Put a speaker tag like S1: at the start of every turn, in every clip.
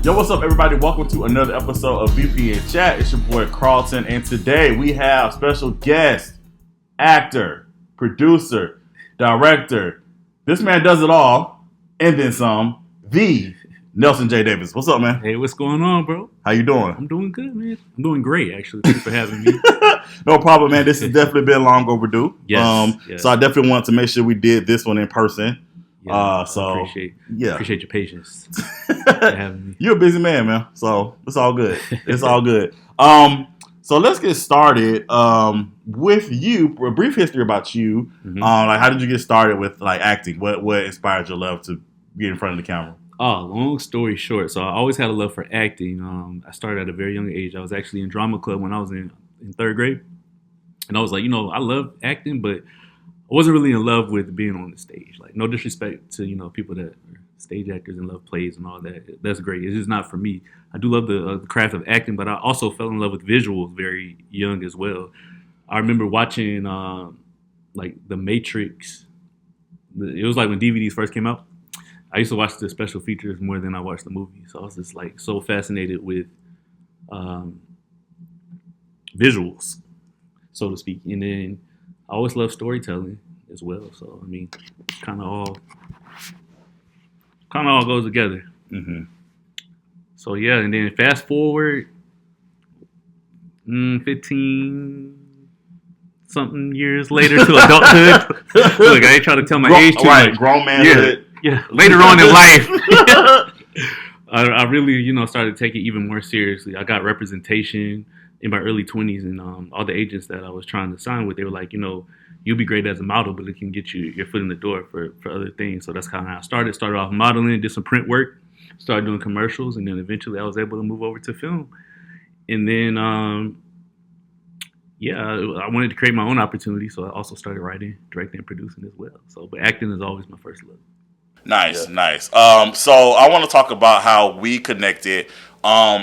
S1: Yo, what's up, everybody? Welcome to another episode of VPN Chat. It's your boy Carlton, and today we have special guest, actor, producer, director. This man does it all, and then some. The Nelson J. Davis. What's up, man?
S2: Hey, what's going on, bro?
S1: How you doing?
S2: I'm doing good, man. I'm doing great, actually. Thanks for having me.
S1: No problem, man. This has definitely been long overdue.
S2: Yes.
S1: So I definitely wanted to make sure we did this one in person.
S2: I appreciate your patience for having me.
S1: You're a busy man, so it's all good. It's all good. So let's get started with you. A brief history about you.
S2: Mm-hmm.
S1: Like, how did you get started with like acting? What inspired your love to get in front of the camera?
S2: Oh, long story short. So I always had a love for acting. I started at a very young age. I was actually in drama club when I was in third grade. And I was like, I love acting, but I wasn't really in love with being on the stage. Like, no disrespect to, people that are stage actors and love plays and all that. That's great. It's just not for me. I do love the craft of acting, but I also fell in love with visuals very young as well. I remember watching, like, The Matrix. It was like when DVDs first came out. I used to watch the special features more than I watched the movie. So I was just, like, so fascinated with visuals, so to speak. And then I always love storytelling as well. So, I mean, kind of all goes together.
S1: Mm-hmm.
S2: So, yeah, and then fast forward 15-something years later to adulthood. Look, I ain't trying to tell my age too much.
S1: Grown manhood.
S2: Yeah, later on in life. I really, started taking it even more seriously. I got representation in my early 20s, and all the agents that I was trying to sign with, they were like, you'll be great as a model, but it can get you your foot in the door for other things. So that's kind of how I started. Started off modeling, did some print work, started doing commercials, and then eventually I was able to move over to film. And then, I wanted to create my own opportunity, so I also started writing, directing, and producing as well. So, but acting is always my first love.
S1: Nice. So I want to talk about how we connected.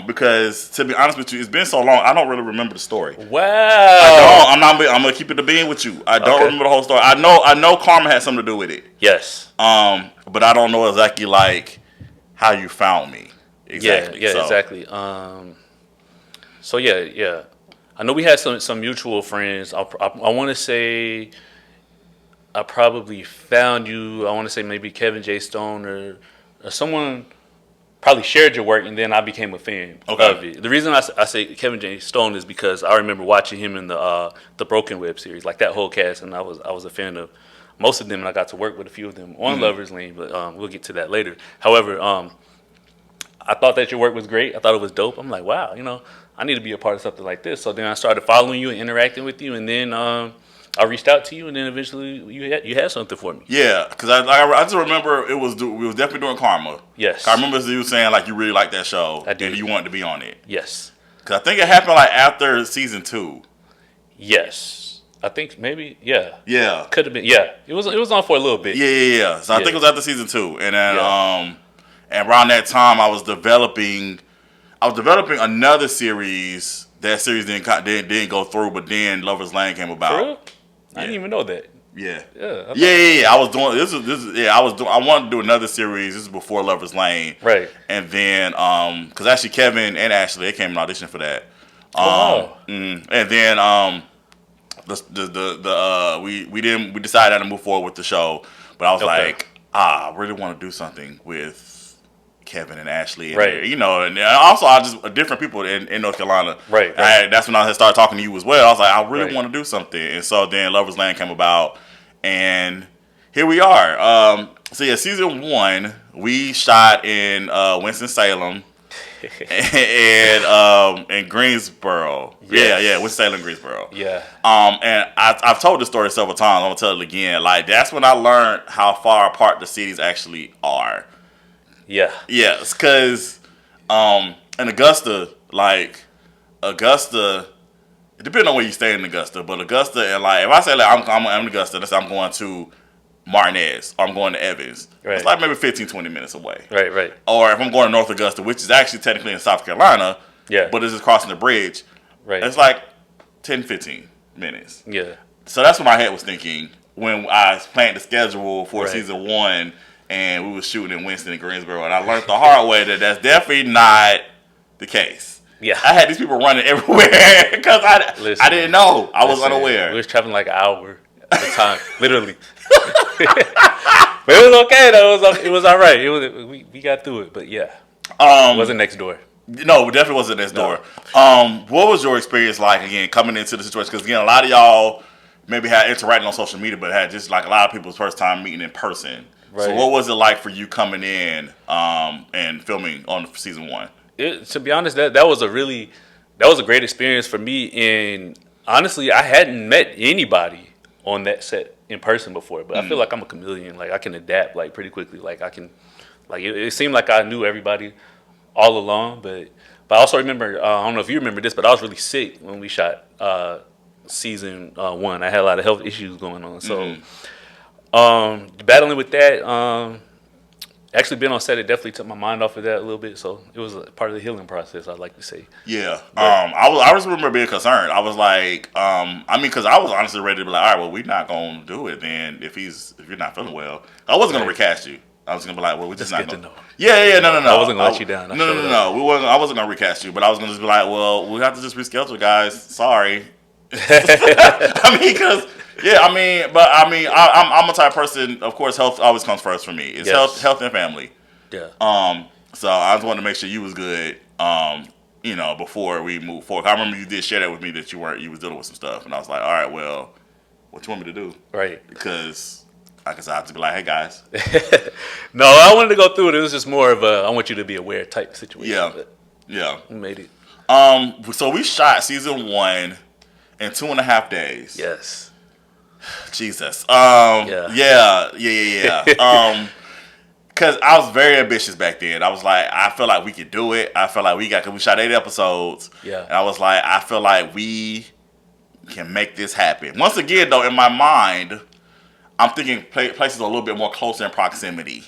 S1: Because to be honest with you, it's been so long, I don't really remember the story.
S3: Wow.
S1: I'm gonna keep it to being with you. I don't remember the whole story. I know karma had something to do with it.
S3: Yes.
S1: But I don't know exactly like how you found me. Exactly.
S3: Yeah, exactly. So yeah. I know we had some mutual friends. I want to say I probably found you. I want to say maybe Kevin J. Stone or someone probably shared your work, and then I became a fan of it. The reason I say Kevin J. Stone is because I remember watching him in the Broken web series, like that whole cast, and I was a fan of most of them, and I got to work with a few of them on Lover's Lane, but we'll get to that later. However, I thought that your work was great. I thought it was dope. I'm like, wow, I need to be a part of something like this. So then I started following you and interacting with you, and then I reached out to you, and then eventually you had something for me.
S1: Yeah, because I just remember we was definitely doing Karma.
S3: Yes.
S1: I remember you saying like you really liked that show.
S3: I did.
S1: And you wanted to be on it.
S3: Yes.
S1: Because I think it happened like after season 2.
S3: Yes. I think maybe, yeah.
S1: Yeah.
S3: Could have been, yeah. It was on for a little bit.
S1: Yeah. So I think it was after season 2. And then and around that time I was developing another series. That series didn't go through, but then Lover's Lane came about.
S3: For real? I didn't even know that.
S1: Yeah.
S3: Yeah.
S1: I was doing this. I wanted to do another series. This is before Lover's Lane.
S3: Right.
S1: And then because actually Kevin and Ashley, they came and auditioned for that. And then we decided to move forward with the show, but I was like, I really want to do something with Kevin and Ashley, and
S3: right?
S1: And also I just different people in North Carolina,
S3: right?
S1: That's when I started talking to you as well. I was like, I really want to do something, and so then Lover's Lane came about, and here we are. So yeah, season 1 we shot in Winston-Salem and in Greensboro. Yes. Yeah, Winston-Salem, Greensboro.
S3: Yeah.
S1: And I've told this story several times. I'm gonna tell it again. Like, that's when I learned how far apart the cities actually are.
S3: Yeah.
S1: Yes, because in Augusta, depending on where you stay in Augusta, but Augusta, and like if I say like I'm in Augusta, let's say I'm going to Martinez or I'm going to Evans, it's like maybe 15-20 minutes away.
S3: Right.
S1: Or if I'm going to North Augusta, which is actually technically in South Carolina, but it's just crossing the bridge, it's like 10-15 minutes.
S3: Yeah.
S1: So that's what my head was thinking when I planned the schedule for season 1. and we was shooting in Winston and Greensboro, and I learned the hard way that that's definitely not the case.
S3: Yeah.
S1: I had these people running everywhere because I didn't know. I was unaware.
S3: We was traveling like an hour at a time, literally. But it was okay though. It was all right. We got through it, but yeah, it wasn't next door.
S1: No, it definitely wasn't next door. What was your experience like again coming into the situation? Because again, a lot of y'all maybe had interacting on social media, but had just like a lot of people's first time meeting in person. Right. So what was it like for you coming in and filming on season 1?
S3: To be honest, that was a great experience for me. And honestly, I hadn't met anybody on that set in person before, but I feel like I'm a chameleon. Like I can adapt like pretty quickly. Like I can, like it seemed like I knew everybody all along. But I also remember, I don't know if you remember this, but I was really sick when we shot season 1. I had a lot of health issues going on, so battling with that. Actually, being on set, it definitely took my mind off of that a little bit. So it was a part of the healing process, I'd like to say.
S1: Yeah. I was remember being concerned. I was like, because I was honestly ready to be like, all right, well, we're not going to do it then if you're not feeling well. I wasn't going to recast you. I was going to be like, well, we're just not going to. Yeah, no.
S3: I wasn't going to let you down.
S1: No. I wasn't going to recast you, but I was going to just be like, well, we have to just reschedule, guys. Sorry. I'm a type of person. Of course, health always comes first for me. It's health and family.
S3: Yeah.
S1: So I just wanted to make sure you was good. Before we move forward. I remember you did share that with me that you was dealing with some stuff, and I was like, all right, well, what you want me to do?
S3: Right.
S1: Because I guess I have to be like, hey guys.
S3: No, I wanted to go through it. It was just more of a I want you to be aware type situation.
S1: Yeah.
S3: We made it.
S1: So we shot season 1 in 2.5 days.
S3: Yes.
S1: Jesus. Yeah. Because I was very ambitious back then. I was like, I feel like we could do it. I feel like because we shot 8 episodes.
S3: Yeah.
S1: And I was like, I feel like we can make this happen. Once again, though, in my mind, I'm thinking places a little bit more closer in proximity.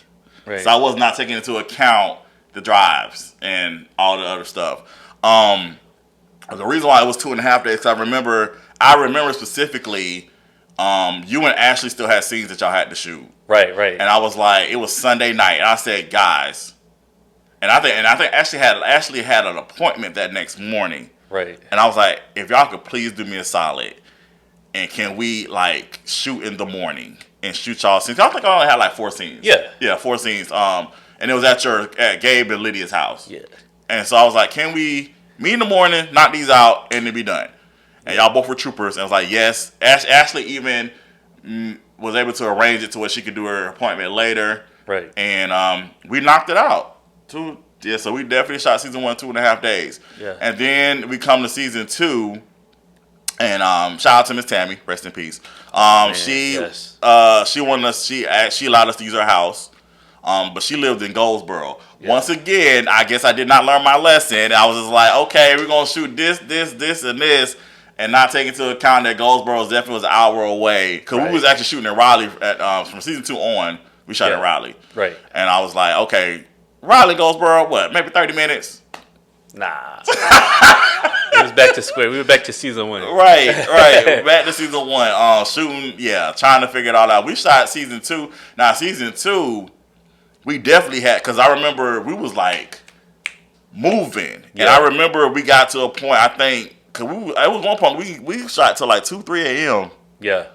S3: Right.
S1: So I was not taking into account the drives and all the other stuff. The reason why it was 2.5 days, because I remember specifically, you and Ashley still had scenes that y'all had to shoot.
S3: Right.
S1: And I was like, it was Sunday night, and I said, guys, and I think Ashley had an appointment that next morning.
S3: Right.
S1: And I was like, if y'all could please do me a solid, and can we like shoot in the morning and shoot y'all scenes? I think I only had like 4 scenes. Yeah, 4 scenes. And it was at Gabe and Lydia's house.
S3: Yeah.
S1: And so I was like, can we meet in the morning, knock these out, and then be done? And y'all both were troopers. And I was like, yes. Ashley even was able to arrange it to where she could do her appointment later.
S3: Right.
S1: And we knocked it out. So we definitely shot season 1 2.5 days.
S3: Yeah.
S1: And then we come to season 2. And shout out to Miss Tammy, rest in peace. She wanted us. She allowed us to use her house, but she lived in Goldsboro. Yeah. Once again, I guess I did not learn my lesson. I was just like, okay, we're gonna shoot this, and this, and not take into account that Goldsboro definitely was an hour away. Because we was actually shooting in Raleigh from season 2 on. We shot in Raleigh,
S3: right? And
S1: I was like, okay, Raleigh, Goldsboro, what? Maybe 30 minutes.
S3: Nah. It was back to square. We were back to season 1.
S1: Right. Back to season 1. Shooting, trying to figure it all out. We shot season 2. Now, season 2, we definitely had, because I remember we was like moving. Yeah. And I remember we got to a point, I think, because it was one point, we shot till like 2, 3 a.m.
S3: Yeah.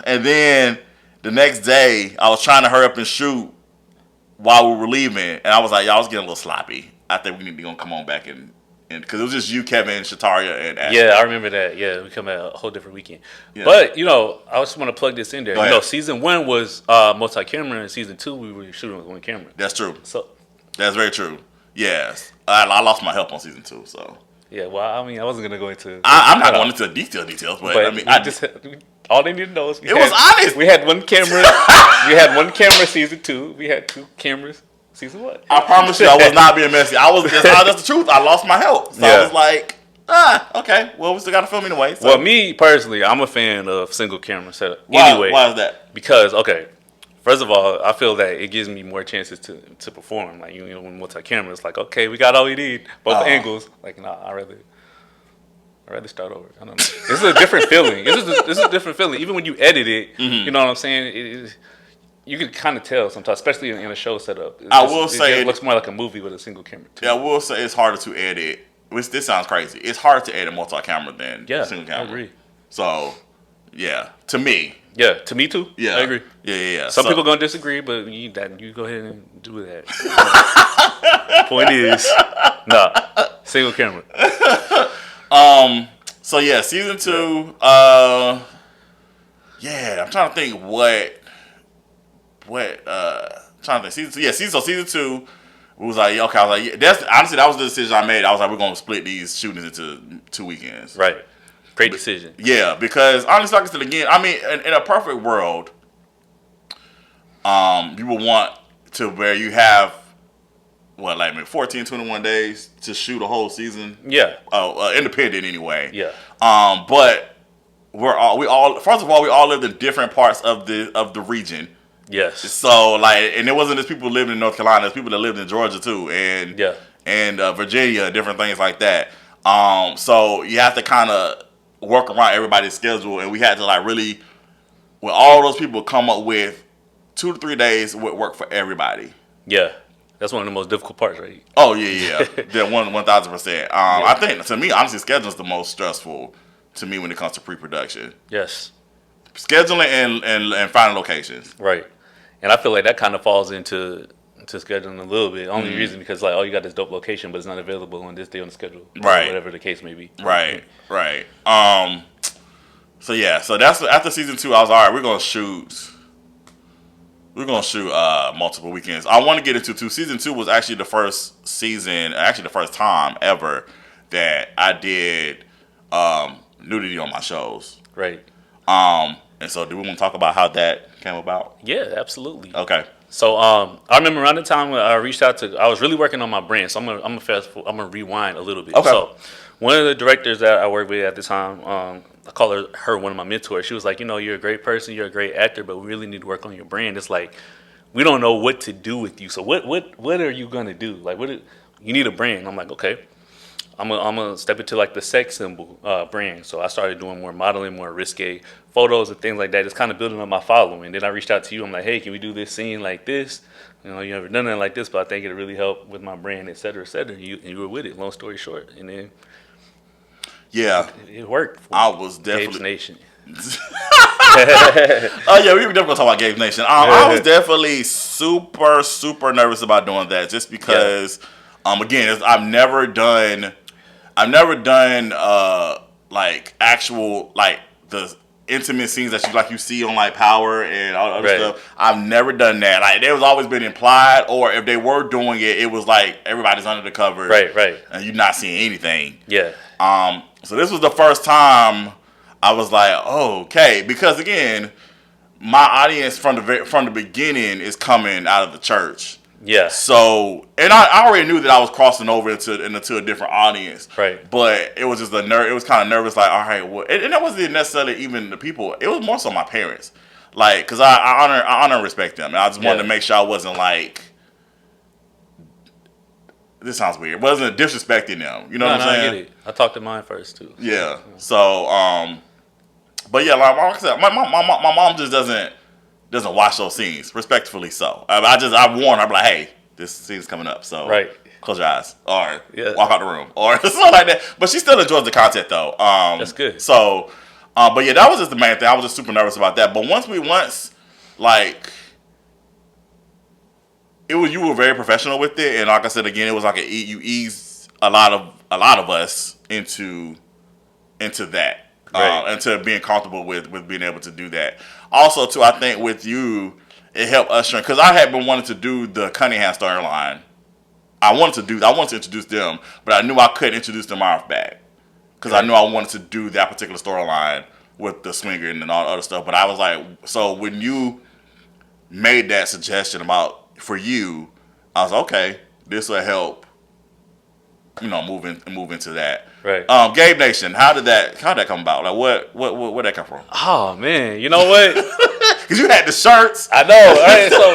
S1: And then the next day, I was trying to hurry up and shoot while we were leaving. And I was like, y'all was getting a little sloppy. I think we need to come on back and because it was just you, Kevin, Shataria, and Ashley.
S3: Yeah, I remember that. Yeah, we come at a whole different weekend. Yeah. But, I just want to plug this in there. Season 1 was multi-camera, and season 2 we were shooting with 1 camera.
S1: That's true.
S3: So
S1: that's very true. Yes. I lost my help on season 2, so.
S3: Yeah, well, I mean, I wasn't going to go into...
S1: I'm not going into details, but I mean...
S3: all they need to know is...
S1: It was honest!
S3: We had 1 camera. We had 1 camera season 2. We had 2 cameras season 1.
S1: I promise you I was not being messy. That's the truth. I lost my help. So I was like, okay. Well, we still got to film anyway. So.
S3: Well, me, personally, I'm a fan of single camera setup.
S1: Why is that?
S3: Because, first of all, I feel that it gives me more chances to perform. Like, when multi-camera, it's like, okay, we got all we need. Both angles. Like, nah, I'd rather start over. I don't know. This is a different feeling. This is a different feeling. Even when you edit it, you know what I'm saying? you can kind of tell sometimes, especially in a show setup. It looks more like a movie with a single camera. Too.
S1: Yeah, I will say it's harder to edit. This sounds crazy. It's harder to edit multi-camera than single camera.
S3: I agree.
S1: So, yeah, to me.
S3: Yeah, to me too.
S1: Yeah,
S3: I agree.
S1: Yeah.
S3: Some people gonna disagree, but you go ahead and do that. Point is, single camera.
S1: So yeah, season 2. I'm trying to think season 2 was like, okay, I was like, that was the decision I made. I was like, we're gonna split these shootings into 2 weekends.
S3: Right. Great decision.
S1: Yeah, because honestly, like I said again, I mean, in a perfect world, you would want to where you have maybe 14, 21 days to shoot a whole season.
S3: Yeah.
S1: Independent anyway.
S3: Yeah.
S1: But we all lived in different parts of the region.
S3: Yes.
S1: So and it wasn't just people living in North Carolina, it's people that lived in Georgia too, and Virginia, different things like that. So you have to kind of work around everybody's schedule, and we had to really, with all those people, come up with 2 to 3 days would work for everybody.
S3: Yeah. That's one of the most difficult parts, right?
S1: Oh yeah. 1,000%. I think to me, honestly, scheduling is the most stressful to me when it comes to pre-production.
S3: Yes.
S1: Scheduling and finding locations.
S3: Right. And I feel like that kind of falls into scheduling a little bit. Only reason because you got this dope location, but it's not available on this day on the schedule.
S1: Right.
S3: Whatever the case may be.
S1: Right. So that's after season 2. I was all right. We're gonna shoot multiple weekends. I want to get into 2. Season 2 was actually the first season, actually the first time ever that I did nudity on my shows.
S3: Right.
S1: And so do we want to talk about how that came about?
S3: Yeah, absolutely.
S1: Okay.
S3: So I remember around the time when I reached out I was really working on my brand. So I'm gonna rewind a little bit.
S1: Okay.
S3: So one of the directors that I worked with at the time, I call her one of my mentors. She was like, you're a great person, you're a great actor, but we really need to work on your brand. It's like we don't know what to do with you. So what are you gonna do? You need a brand. I'm like, okay. I'm gonna step into the sex symbol brand. So I started doing more modeling, more risque photos and things like that. Just kind of building up my following. Then I reached out to you. I'm like, hey, can we do this scene like this? You never done nothing like this, but I think it'll really help with my brand, et cetera, et cetera. And you were with it. Long story short, and then it worked.
S1: I was definitely
S3: Gabe's Nation.
S1: Oh yeah, we were definitely gonna talk about Gabe's Nation. I was definitely super, super nervous about doing that, just because. Again, I've never done actual the intimate scenes that you see on Power and all other stuff. I've never done that. There was always been implied, or if they were doing it, it was everybody's under the covers,
S3: right,
S1: and you're not seeing anything.
S3: Yeah.
S1: So this was the first time I was like, oh, okay, because again, my audience from the beginning is coming out of the church.
S3: Yeah.
S1: So, and I already knew that I was crossing over into a different audience.
S3: Right.
S1: But it was just it was kind of nervous, all right, well, and that wasn't necessarily even the people. It was more so my parents, because I honor and respect them. And I just wanted to make sure I wasn't this sounds weird. Wasn't disrespecting them. You know what I'm saying?
S3: I get it. I talked to mine first too.
S1: Yeah. So, but yeah, like I said, my mom just doesn't watch those scenes, respectfully so. I warn her, I'm like, hey, this scene's coming up, so close your eyes, or walk out the room, or something like that. But she still enjoys the content, though.
S3: That's good.
S1: So, but yeah, that was just the main thing. I was just super nervous about that. But once you were very professional with it, and like I said again, it was you eased a lot of us into that. Into being comfortable with being able to do that. Also, too, I think with you, it helped usher because I had been wanting to do the Cunningham storyline. I wanted to introduce them, but I knew I couldn't introduce them off back because I knew I wanted to do that particular storyline with the swinger and all the other stuff. But I was like, so when you made that suggestion for you, I was like, okay, this will help. Move into that.
S3: Right.
S1: Gabe Nation, how did that come about? Where'd that come from?
S3: Oh man, you know what?
S1: Because you had the shirts.
S3: I know. All right, so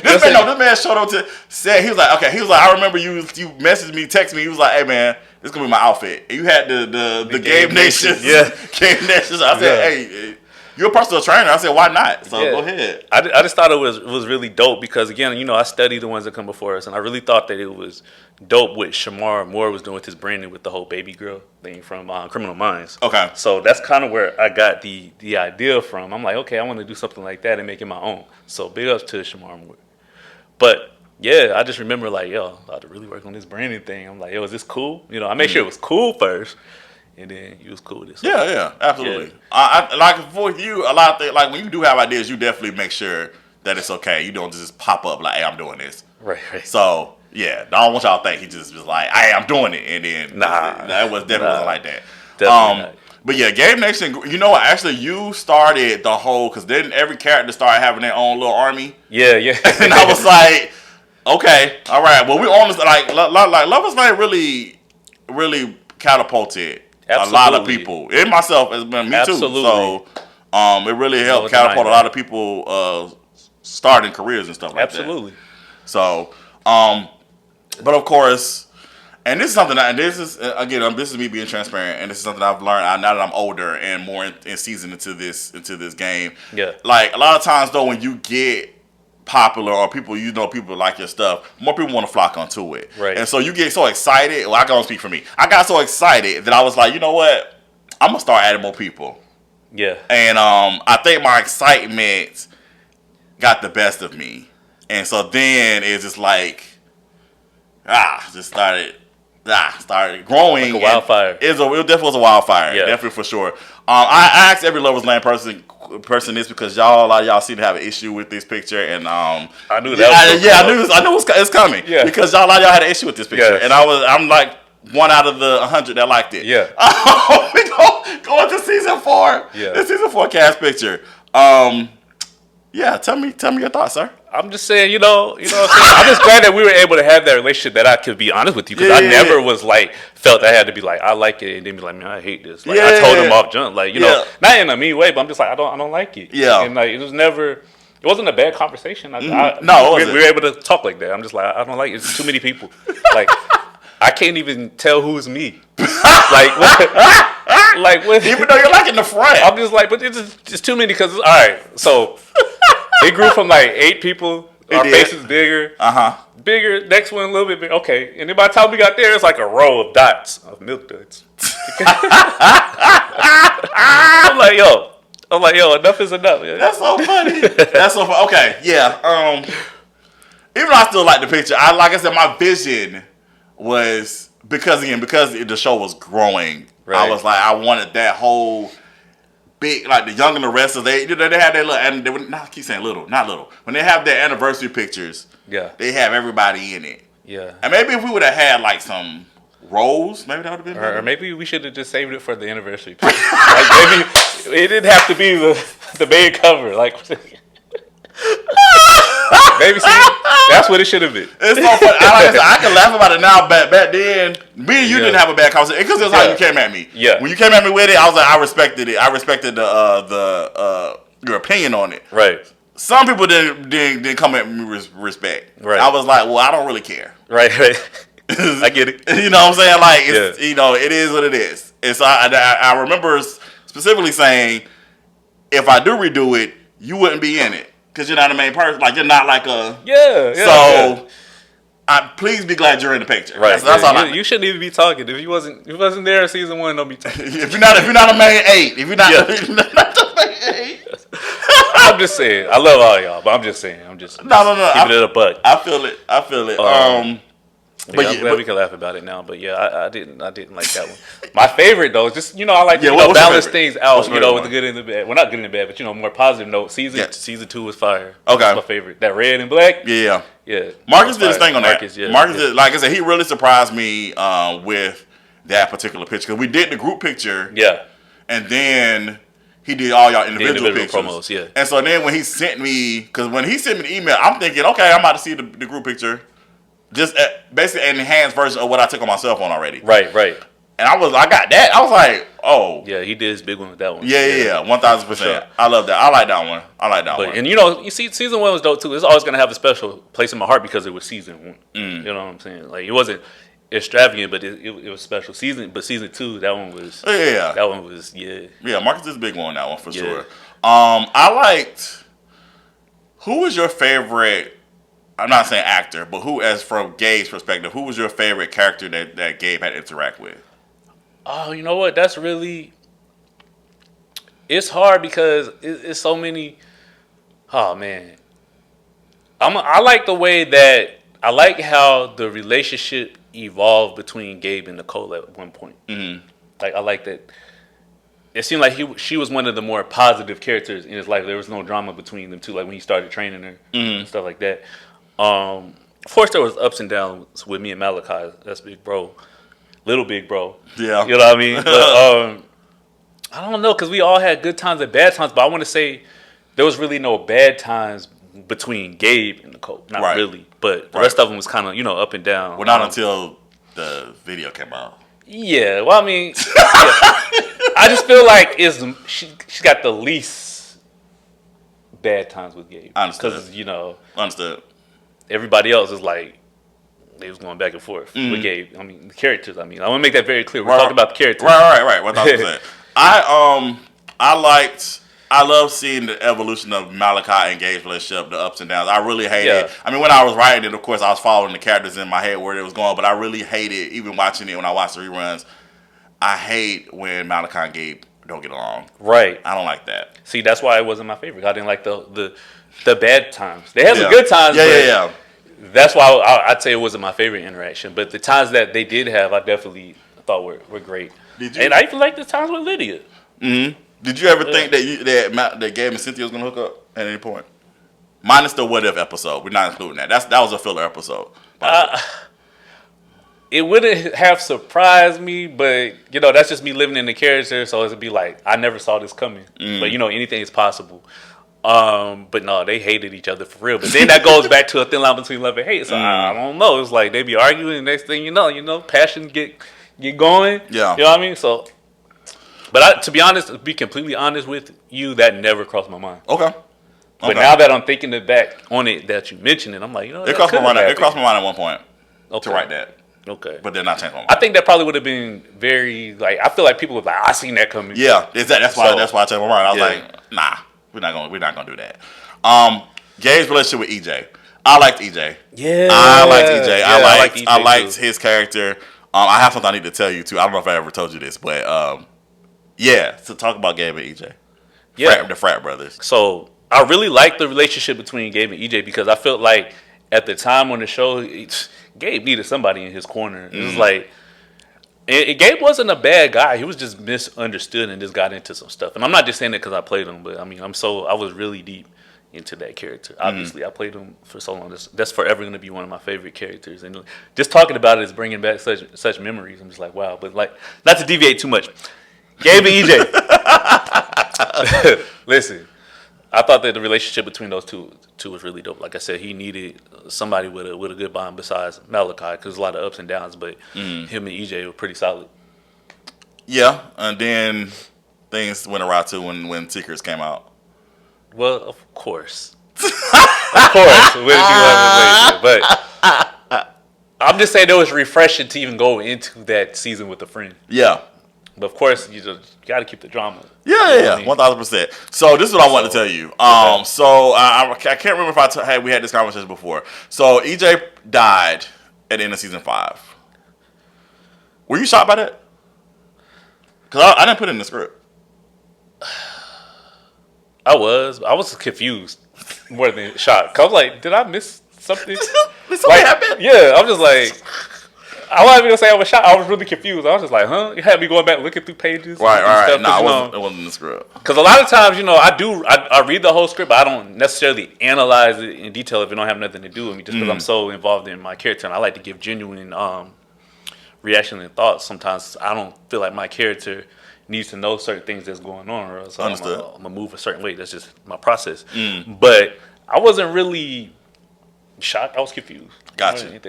S1: this man showed up to say he was like, okay. He was like, I remember you messaged me, texted me. He was like, hey man, this is gonna be my outfit. And you had the Gabe Nation.
S3: Yeah.
S1: Gabe Nation. So I said, hey. you're a personal trainer. I said, why not? So go ahead.
S3: I just thought it was really dope because again, I study the ones that come before us, and I really thought that it was dope what Shamar Moore was doing with his branding with the whole baby girl thing from Criminal Minds.
S1: Okay.
S3: So that's kind of where I got the idea from. I'm like, okay, I want to do something like that and make it my own. So big ups to Shamar Moore. But yeah, I just remember like, yo, I had to really work on this branding thing. I'm like, yo, is this cool? I made sure it was cool first, and then you was cool with it. So,
S1: Yeah, absolutely. Yeah. I like for you, a lot of things, like when you do have ideas, you definitely make sure that it's okay. You don't just pop up like, hey, I'm doing this.
S3: Right.
S1: So yeah, I don't want y'all to think he just was like, hey, I'm doing it, and then that was definitely wasn't like that.
S3: Definitely not.
S1: But yeah, Game Nation, actually you started the whole, because then every character started having their own little army.
S3: Yeah.
S1: And I was like, okay, all right. Well, we on this, like Lover's Lane really, really catapulted a lot of people. And myself, as me
S3: Absolutely.
S1: too. So it really helped catapult a lot of people starting careers and stuff like that.
S3: Absolutely.
S1: So, but of course, and this is something that, and this is, again, this is me being transparent, and this is something I've learned now that I'm older and more in season into this game.
S3: Yeah.
S1: Like, a lot of times, though, when you get popular or people like your stuff, more people want to flock onto it.
S3: Right.
S1: And so you get so excited. Well, I can only speak for me. I got so excited that I was like, you know what? I'm going to start adding more people.
S3: Yeah.
S1: And I think my excitement got the best of me. And so then it's just like, just started growing.
S3: Like a wildfire.
S1: It definitely was a wildfire.
S3: Yeah.
S1: Definitely for sure. I asked every Lover's Lane person this because a lot of y'all seem to have an issue with this picture, and I
S3: knew that.
S1: I knew it's coming.
S3: Yeah.
S1: Because a lot of y'all had an issue with this picture,
S3: Yes.
S1: and I'm like 1 out of the 100 that liked it.
S3: Yeah.
S1: We go into season 4.
S3: Yeah.
S1: The season 4 cast picture. Yeah. Tell me your thoughts, sir.
S3: I'm just saying, you know what I'm saying? I'm just glad that we were able to have that relationship that I could be honest with you, because I never was like, felt I had to be like, I like it, and then be like, man, I hate this. Like, I told him off jump, like, not in a mean way, but I'm just like, I don't like it.
S1: Yeah.
S3: And like, it wasn't a bad conversation.
S1: No, it wasn't.
S3: We were able to talk like that. I'm just like, I don't like it. It's too many people. Like, I can't even tell who's me. Like, what?
S1: Even though you're like in the front.
S3: I'm just like, but it's too many, because, all right, so it grew from like 8 people. Our face is bigger. Bigger. Next one a little bit bigger. Okay. And then by the time we got there, it's like a row of dots, of milk duds. I'm like, yo, enough is enough. Yeah.
S1: That's so funny. That's so funny. Okay, yeah. Even though I still like the picture, like I said, my vision was because the show was growing.
S3: Right.
S1: I was like, I wanted that whole big, like the Young and the Restless. They had their little, and they would not keep saying little, not little. When they have their anniversary pictures, they have everybody in it.
S3: Yeah.
S1: And maybe if we would have had like some roles, maybe that would have been better.
S3: Or maybe we should have just saved it for the anniversary picture. Like, maybe it didn't have to be the main cover. Like, maybe that's what it should have been.
S1: It's so funny. I can laugh about it now, but back then, me and you didn't have a bad conversation because it's how you came at me.
S3: Yeah.
S1: When you came at me with it, I was like, I respected it. I respected your opinion on it.
S3: Right.
S1: Some people didn't come at me with respect.
S3: Right.
S1: I was like, well, I don't really care.
S3: Right. I get it.
S1: You know what I'm saying? Like, it's, it is what it is. And so I remember specifically saying, if I do redo it, you wouldn't be in it. Because you're not a main person. Like, you're not like a... So, please be glad you're in the picture.
S3: Right.
S1: That's all
S3: you shouldn't even be talking. If you wasn't there in season 1, don't be talking.
S1: if you're not a main 8. If you're not, if you're not the main 8.
S3: I'm just saying. I love all y'all, but I'm just saying. I'm just
S1: No.
S3: keeping it a buck.
S1: I feel it.
S3: But I'm glad we can laugh about it now. But yeah, I didn't like that one. My favorite though is just I like to balance things out. With the good and the bad. Well, not good and the bad, but more positive note. Season 2 was fire.
S1: Okay,
S3: that's my favorite. That red and black.
S1: Yeah.
S3: Marcus
S1: did his thing on that. Marcus
S3: did,
S1: like I said, he really surprised me with that particular picture because we did the group picture.
S3: Yeah.
S1: And then he did all y'all individual pictures.
S3: Promos. Yeah.
S1: And so then when he sent me the email, I'm thinking, okay, I'm about to see the group picture. Just basically an enhanced version of what I took on my cell phone already.
S3: Right.
S1: And I got that. I was like, oh.
S3: Yeah, he did his big one with that one.
S1: Yeah, 1,000%. Sure. I love that. I like that one.
S3: And you see, season 1 was dope too. It's always gonna have a special place in my heart because it was season 1. You know what I'm saying? Like, it wasn't extravagant, but it was special. Season 2, that one was.
S1: Yeah.
S3: That one was. Yeah.
S1: Yeah, Marcus is a big one on that one for sure.
S4: I liked. Who was your favorite? I'm not saying actor, but who, as from Gabe's perspective, who was your favorite character that Gabe had to interact with?
S3: Oh, you know what? That's really. It's hard because it's so many. Oh man, I like the way that I like how the relationship evolved between Gabe and Nicole at one point.
S4: Mm-hmm.
S3: Like I like that. It seemed like she was one of the more positive characters in his life. There was no drama between them two. Like when he started training her and stuff like that. Of course, there was ups and downs with me and Malachi. That's big bro, little big bro.
S4: Yeah,
S3: you know what I mean. But I don't know because we all had good times and bad times. But I want to say there was really no bad times between Gabe and Nicole. Not really, but the rest of them was kind of up and down.
S4: Well, not until the video came out.
S3: Yeah, well, I mean, I just feel like she's got the least bad times with Gabe.
S4: Understood.
S3: Because
S4: Understood.
S3: Everybody else is like they was going back and forth with Gabe. I mean, the characters. I want to make that very clear. We're talking about the characters.
S4: Right. 1,000%. I love seeing the evolution of Malachi and Gabe's relationship, the ups and downs. I really hate it. I mean, when I was writing it, of course, I was following the characters in my head where it was going, but I really hate it, even watching it when I watch the reruns. I hate when Malachi and Gabe don't get along.
S3: Right.
S4: I don't like that.
S3: See, that's why it wasn't my favorite. I didn't like the bad times. They had some good times.
S4: Yeah.
S3: That's why I'd say it wasn't my favorite interaction. But the times that they did have, I definitely thought were great. And I even liked the times with Lydia.
S4: Mm-hmm. Did you ever think that Gabe and Cynthia was gonna hook up at any point? Minus the what if episode. We're not including that. That was a filler episode.
S3: It wouldn't have surprised me, but that's just me living in the character. So it'd be like I never saw this coming. But anything is possible. But no, they hated each other for real. But then that goes back to a thin line between love and hate. So I don't know. It's like they be arguing, and next thing you know, passion get going.
S4: Yeah.
S3: You know what I mean? So. But to be completely honest with you, that never crossed my mind.
S4: Okay.
S3: But now that I'm thinking back on it, that you mentioned it, I'm like,
S4: it crossed my mind. It crossed my mind at one point to write that.
S3: Okay.
S4: But then I changed my mind.
S3: I think that probably would have been very I feel like people were like, I seen that coming.
S4: Yeah, that's why I changed my mind. I was like, nah, we're not gonna do that. Gabe's relationship with EJ. I liked EJ.
S3: Yeah.
S4: I liked EJ.
S3: Yeah,
S4: I liked his character. I have something I need to tell you too. I don't know if I ever told you this, but to talk about Gabe and EJ. The frat brothers. So
S3: I really like the relationship between Gabe and EJ because I felt like at the time on the show, Gabe needed somebody in his corner. It was like, Gabe wasn't a bad guy. He was just misunderstood and just got into some stuff. And I'm not just saying that because I played him, but I mean, I was really deep into that character. Obviously, I played him for so long. That's forever going to be one of my favorite characters. And just talking about it is bringing back such memories. I'm just like, wow. But not to deviate too much. Gabe and EJ. Listen, I thought that the relationship between those two was really dope. Like I said, he needed somebody with a good bond besides Malachi because there's a lot of ups and downs. But him and EJ were pretty solid.
S4: Yeah, and then things went awry too when Secrets came out.
S3: Well, of course. Of course. But I'm just saying it was refreshing to even go into that season with a friend.
S4: Yeah.
S3: But of course, you got to keep the drama.
S4: Yeah, 1,000%. So this is what I wanted to tell you. So I can't remember if we had this conversation before. So EJ died at the end of season 5. Were you shocked by that? Because I didn't put it in the script.
S3: I was confused more than shocked. Cause I was like, did I miss something?
S4: Did something happen?
S3: Yeah, I'm just like. I wasn't even gonna say I was shocked. I was really confused. I was just like, huh? You had me going back looking through pages.
S4: Right. No, it wasn't in the script.
S3: Because a lot of times, I read the whole script, but I don't necessarily analyze it in detail if it don't have nothing to do with me. Just because I'm so involved in my character, and I like to give genuine reaction and thoughts. Sometimes I don't feel like my character needs to know certain things that's going on, or else I'm gonna move a certain way. That's just my process. But I wasn't really shocked. I was confused.
S4: Gotcha.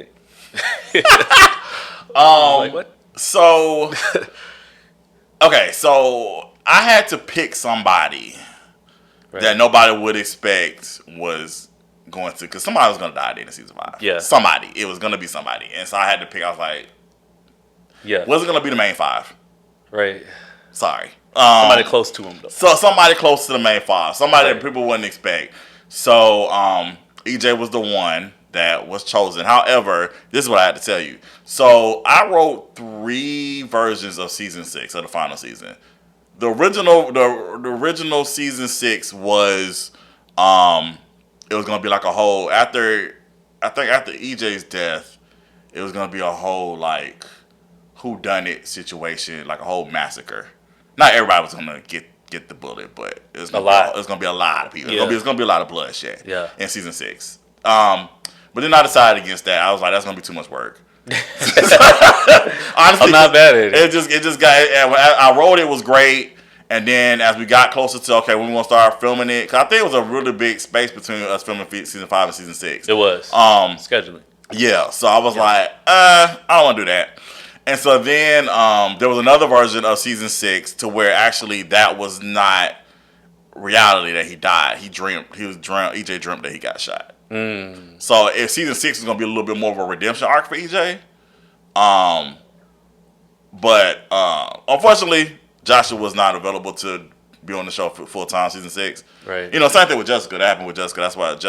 S3: Like, what?
S4: So, okay, so I had to pick somebody that nobody would expect was going to, because somebody was going to die at the end of season 5.
S3: Yeah.
S4: Somebody. It was going to be somebody. And so I had to pick, I was like, wasn't going to be the main 5.
S3: Right.
S4: Sorry.
S3: Somebody close to him, though.
S4: So somebody close to the main five. Somebody
S3: Right.
S4: that people wouldn't expect. So EJ was the one that was chosen. However, this is what I had to tell you. So I wrote 3 versions of season 6 of the final season. The original season 6 was it was gonna be like a whole after EJ's death, it was gonna be a whole like whodunit situation, like a whole massacre. Not everybody was gonna get the bullet, but it was gonna be a lot of people.
S3: Yeah.
S4: It's gonna be a lot of bloodshed.
S3: Yeah.
S4: In season 6. But then I decided against that. I was like, that's gonna be too much work. Honestly,
S3: I'm not bad at it.
S4: It just got. I wrote it was great, and then as we got closer to okay, when we gonna start filming it, because I think it was a really big space between us filming season 5 and season 6.
S3: It was. Scheduling.
S4: Yeah, so I was like, I don't want to do that. And so then there was another version of season 6 to where actually that was not reality that he died. EJ dreamt that he got shot. So if season 6 is going to be a little bit more of a redemption arc for EJ. But unfortunately, Joshua was not available to be on the show full time season 6.
S3: Right.
S4: You know, same thing with Jessica. That happened with Jessica. That's what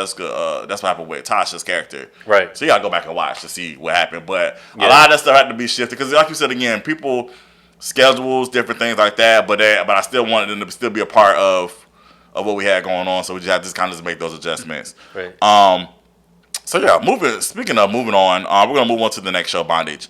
S4: happened with Tasha's character.
S3: Right.
S4: So you gotta go back and watch to see what happened. But
S3: Yeah.
S4: a lot of that stuff had to be shifted because, like you said again, people schedules, different things like that. But I still wanted them to still be a part of what we had going on. So we just had to kind of just make those adjustments.
S3: Right.
S4: So yeah, speaking of moving on, we're gonna move on to the next show, Bondage.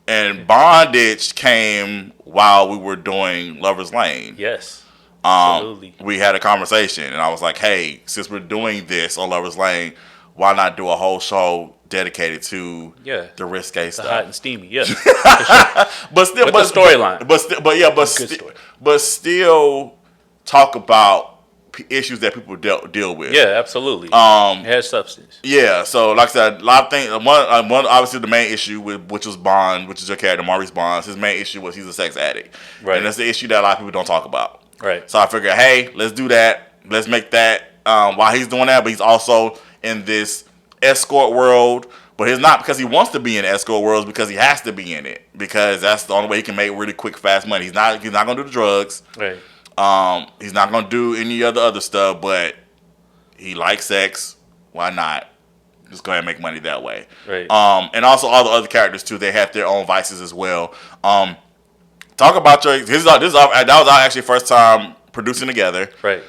S4: And Bondage came while we were doing Lover's Lane.
S3: Yes. Absolutely.
S4: We had a conversation, and I was like, "Hey, since we're doing this on Lover's Lane, why not do a whole show dedicated to the risque
S3: The
S4: stuff?"
S3: hot and steamy. Yeah.
S4: But still,
S3: With the storyline.
S4: But still talk about issues that people deal with.
S3: Yeah, absolutely. It has substance.
S4: Yeah, so like I said, a lot of things. One obviously the main issue which was Bond, which is your character Maurice Bonds. His main issue was he's a sex addict,
S3: Right.
S4: and that's the issue that a lot of people don't talk about.
S3: Right.
S4: So I figured, hey, let's do that. Let's make that while he's doing that, but he's also in this escort world. But it's not because he wants to be in escort worlds, because he has to be in it, because that's the only way he can make really quick, fast money. He's not gonna do the drugs.
S3: Right.
S4: He's not gonna do any other stuff, but he likes sex. Why not? Just go ahead and make money that way.
S3: Right.
S4: And also all the other characters too. They have their own vices as well. Talk about that was our actually first time producing together.
S3: Right.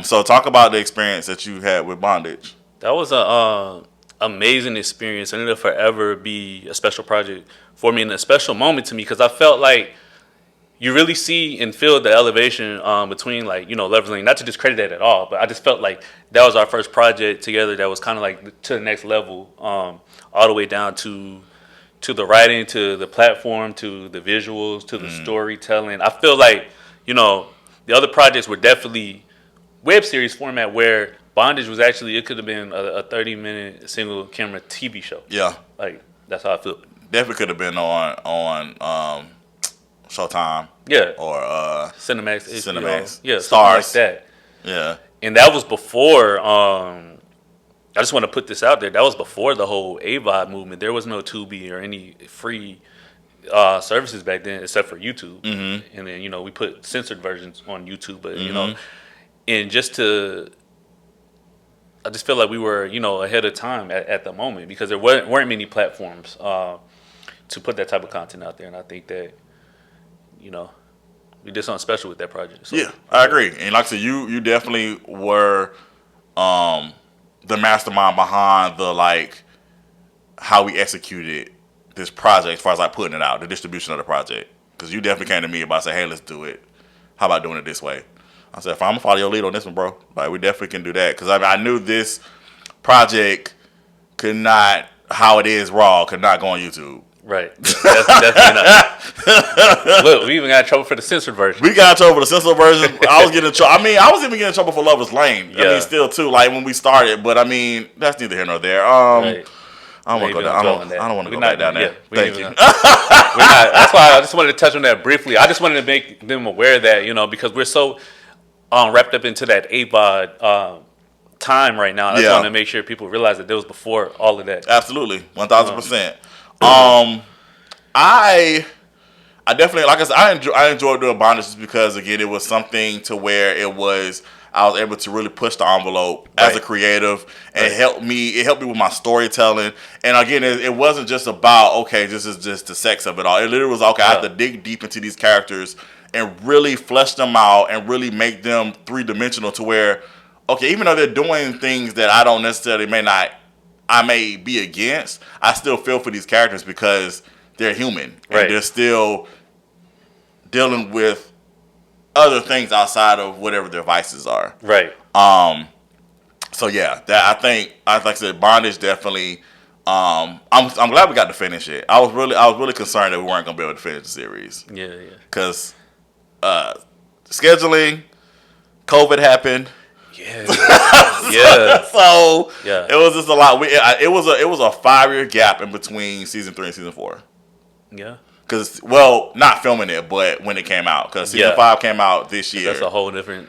S4: So talk about the experience that you had with Bondage.
S3: That was a amazing experience, and it'll forever be a special project for me and a special moment to me, because I felt like you really see and feel the elevation between, like, you know, Lover's Lane. Not to discredit that at all, but I just felt like that was our first project together that was kind of like to the next level, all the way down to the writing, to the platform, to the visuals, to the storytelling. I feel like, you know, the other projects were definitely web series format, where Bondage was actually, it could have been a 30-minute single camera TV show.
S4: Yeah,
S3: Like, that's how I feel.
S4: definitely could have been on Showtime.
S3: Yeah.
S4: Or
S3: Cinemax.
S4: Cinemax.
S3: Yeah,
S4: Stars.
S3: something like that.
S4: Yeah.
S3: And that was before, I just want to put this out there, that was before the whole AVOD movement. There was no Tubi or any free services back then except for YouTube. Mm-hmm. And then, you know, we put censored versions on YouTube. But, you know, and I just feel like we were, you know, ahead of time at the moment, because there weren't many platforms to put that type of content out there. And I think that, you know, we did something special with that project. So,
S4: Yeah, I agree. And like I said, you definitely were the mastermind behind the, like, how we executed this project as far as like putting it out, the distribution of the project. Because you definitely came to me about saying, hey, let's do it. How about doing it this way? I said, fine, I'm going to follow your lead on this one, bro. Like, we definitely can do that. Because I knew this project could not, how it is raw, could not go on YouTube.
S3: Right. Definitely not. Look, we even got in trouble for the censored version.
S4: We got in trouble for the censored version. I was getting in trouble. I mean, I was even getting in trouble for Lover's Lane.
S3: Yeah.
S4: I mean, still, too, like, when we started. But, I mean, that's neither here nor there.
S3: Right.
S4: I don't want to go down. I don't want to go back down there. Thank you.
S3: We're not. That's why I just wanted to touch on that briefly. I just wanted to make them aware that, you know, because we're so wrapped up into that AVOD time right now. I just wanted to make sure people realize that there was before all of that.
S4: Absolutely, 1,000%. I I definitely, like I said, I enjoyed doing Bondage just because, again, it was something to where I was able to really push the envelope as a creative, and it helped me with my storytelling. And again, it wasn't just about, okay, this is just the sex of it all. It literally was, okay, I have to dig deep into these characters and really flesh them out and really make them three-dimensional to where, okay, even though they're doing things that I don't necessarily I may be against, I still feel for these characters because they're human. And they're still dealing with other things outside of whatever their vices are.
S3: Right.
S4: So yeah, that like I said, Bondage definitely. I'm glad we got to finish it. I was really concerned that we weren't gonna be able to finish the series.
S3: Yeah.
S4: Because scheduling, COVID happened.
S3: Yeah. Yeah.
S4: So
S3: yeah,
S4: it was just a lot. It was a 5-year gap in between season 3 and season 4.
S3: Yeah.
S4: Because, well, not filming it, but when it came out. Because season 5 came out this year.
S3: That's a whole different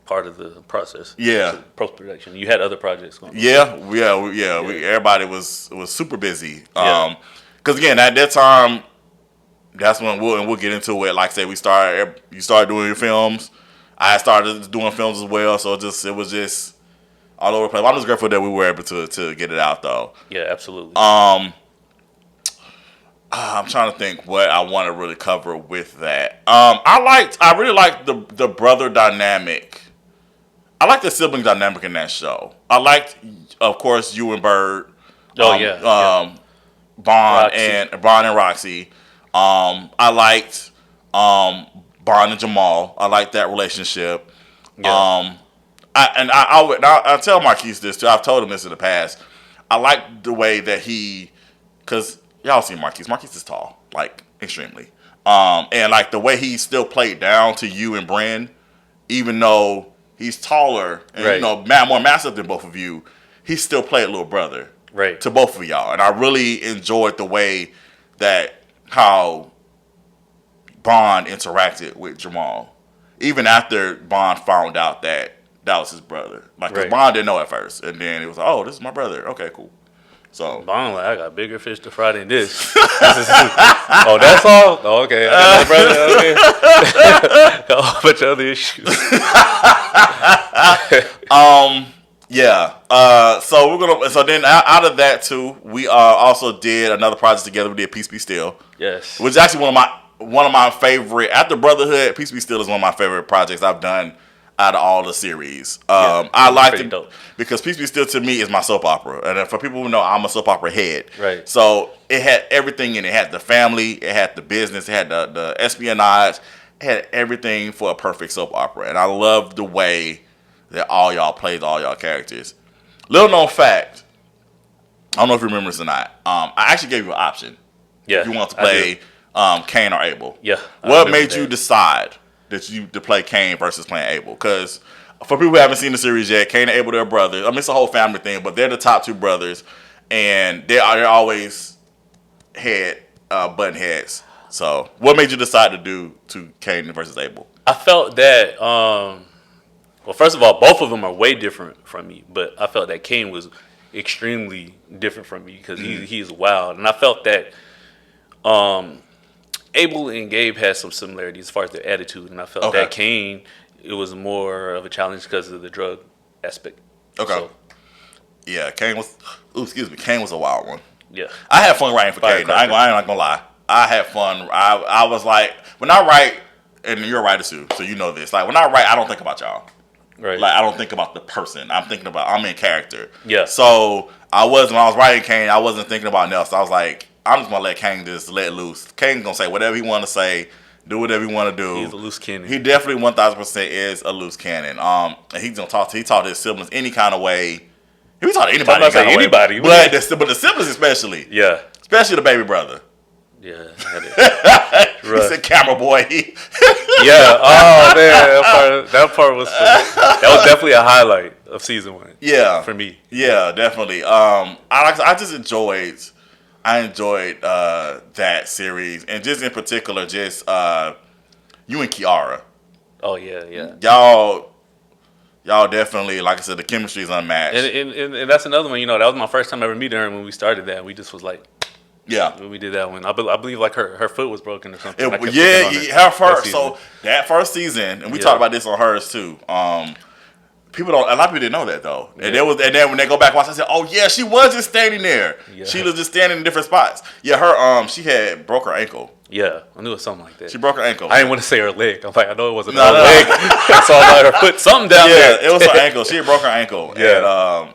S3: part of the process.
S4: Yeah.
S3: Post production. You had other projects going on.
S4: Yeah. Everybody was super busy. Because again, at that time, that's when we'll get into it. Like I said, you started doing your films. I started doing films as well. So it was just all over the place. I'm just grateful that we were able to get it out though.
S3: Yeah, absolutely.
S4: I'm trying to think what I want to really cover with that. I really liked the brother dynamic. I like the sibling dynamic in that show. I liked, of course, you and Bird. Bond and Roxy. I liked Bond and Jamal. I liked that relationship.
S3: Yeah.
S4: I tell Marquise this too. I've told him this in the past. I like the way that because y'all see Marquise. Marquise is tall, like extremely. And like the way he still played down to you and Bren, even though he's taller and more massive than both of you, he still played little brother to both of y'all. And I really enjoyed the way how Bond interacted with Jamal, even after Bond found out that was his brother. Like, 'cause Bond didn't know at first, and then it was like, oh, this is my brother. Okay, cool. So
S3: Bond like, I got bigger fish to fry than this. Oh, that's all? Oh, okay. I got my brother. Okay. A whole bunch of other issues.
S4: So then out of that too, we also did another project together. We did Peace Be Still.
S3: Yes.
S4: Which is actually one of my favorite, after BrothAhood, Peace Be Still is one of my favorite projects I've done out of all the series. I liked it because Peace Be Still to me is my soap opera. And for people who know, I'm a soap opera head.
S3: Right.
S4: So it had everything in it. It had the family, it had the business, it had the espionage, it had everything for a perfect soap opera. And I love the way that all y'all played all y'all characters. Little known fact, I don't know if you remember this or not. I actually gave you an option.
S3: Yeah.
S4: If you want to play Cain or Abel.
S3: Yeah.
S4: What made you decide to play Cain versus playing Abel? Because for people who haven't seen the series yet, Cain and Abel, they're brothers. I mean, it's a whole family thing, but they're the top 2 brothers, and they're always button heads. So, what made you decide to do Cain versus Abel?
S3: I felt that. Well, first of all, both of them are way different from me, but I felt that Cain was extremely different from me because he's wild, and I felt that Abel and Gabe had some similarities as far as their attitude, and I felt that Cain, it was more of a challenge because of the drug aspect.
S4: Okay.
S3: So,
S4: yeah, Cain was. Cain was a wild one.
S3: Yeah.
S4: I had fun writing for Cain. I ain't gonna lie. I had fun. I was like, when I write, and you're a writer too, so you know this. Like when I write, I don't think about y'all.
S3: Right.
S4: Like I don't think about the person. I'm in character.
S3: Yeah.
S4: So when I was writing Cain, I wasn't thinking about Nelson. I was like, I'm just gonna let Cain just let loose. Cain's gonna say whatever he want to say, do whatever he want to do.
S3: He's a loose cannon.
S4: He definitely 1,000% is a loose cannon. And he's gonna talk to his siblings any kind of way. He was talking to anybody. But the siblings especially.
S3: Yeah.
S4: Especially the baby brother.
S3: Yeah.
S4: He said, "Camera boy."
S3: Yeah. Oh man, that part was funny. That was definitely a highlight of season 1.
S4: Yeah.
S3: For me.
S4: Yeah, definitely. I just enjoyed that series, and just in particular, just you and Kiara.
S3: Oh yeah.
S4: Y'all definitely, like I said, the chemistry is unmatched.
S3: And that's another one. You know, that was my first time ever meeting her when we started that. We just was like,
S4: Yeah.
S3: When we did that one, I believe like her foot was broken or something. I kept
S4: Yeah,
S3: picking on
S4: her
S3: that
S4: first.
S3: season.
S4: So that first season, and we
S3: Yeah.
S4: talked about this on hers too. People don't. A lot of people didn't know that though. And
S3: Yeah.
S4: and then when they go back and watch, I said, "Oh yeah, she was just standing there.
S3: Yeah.
S4: She was just standing in different spots." Yeah, her she had broke her ankle.
S3: Yeah, I knew it was something like that.
S4: She broke her ankle.
S3: I didn't want to say her leg. I'm like, I know it wasn't
S4: No,
S3: her
S4: no.
S3: leg. I saw like her foot, something down
S4: Yeah,
S3: there.
S4: it was her ankle. She had broke her ankle.
S3: Yeah.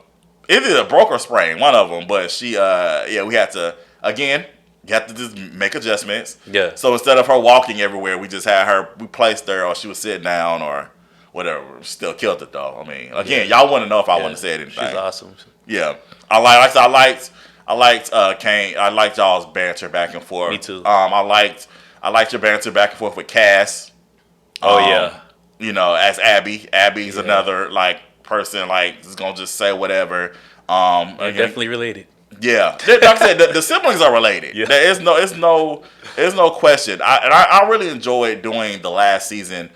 S4: And either broke or sprained, one of them. But she, we had to again. You have to just make adjustments.
S3: Yeah.
S4: So instead of her walking everywhere, we just had her. We placed her, or she was sitting down, or whatever. Still killed it though. I mean, again, y'all want to know if I wouldn't have said anything.
S3: She's awesome.
S4: Yeah, I liked Kane. I liked y'all's banter back and forth.
S3: Me too.
S4: I liked your banter back and forth with Cass.
S3: Oh yeah.
S4: You know, as Abby. Abby's another like person like is gonna just say whatever.
S3: They're definitely related.
S4: Yeah, like I said, the siblings are related.
S3: Yeah.
S4: There is no question. I really enjoyed doing the last season,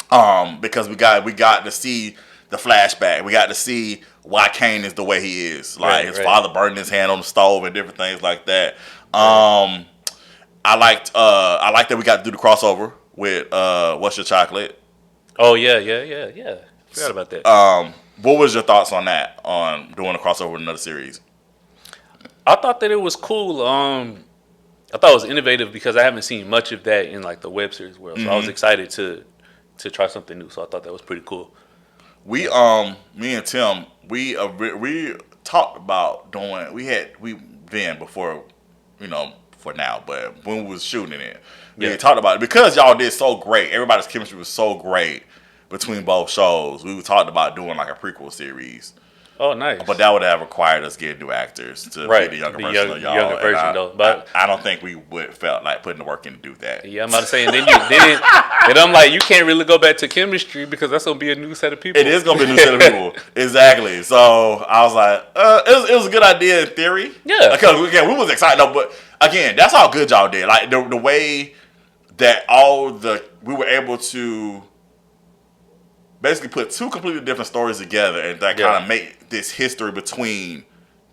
S4: because we got to see the flashback. We got to see why Kane is the way he is. Like his father burning his hand on the stove and different things like that. I liked that we got to do the crossover with What's Your Chocolate.
S3: Oh yeah. Forgot about that.
S4: What was your thoughts on that? On doing a crossover with another series?
S3: I thought that it was cool. I thought it was innovative because I haven't seen much of that in like the web series world. So I was excited to try something new. So I thought that was pretty cool.
S4: We me and Tim, we talked about doing. Before, for now, but when we was shooting it, we had talked about it because y'all did so great. Everybody's chemistry was so great between both shows. We talked about doing like a prequel series.
S3: Oh, nice.
S4: But that would have required us getting new actors to be the younger version of y'all.
S3: Younger version, though. But
S4: I don't think we would felt like putting the work in to do that.
S3: Yeah, I'm about to say, and then I'm like, you can't really go back to chemistry because that's gonna be a new set of people.
S4: It is gonna be a new set of people, exactly. So I was like, it was a good idea in theory.
S3: Yeah.
S4: Because again, we was excited, though, but again, that's how good y'all did. Like the way that we were able to basically put two completely different stories together and that kind of make this history between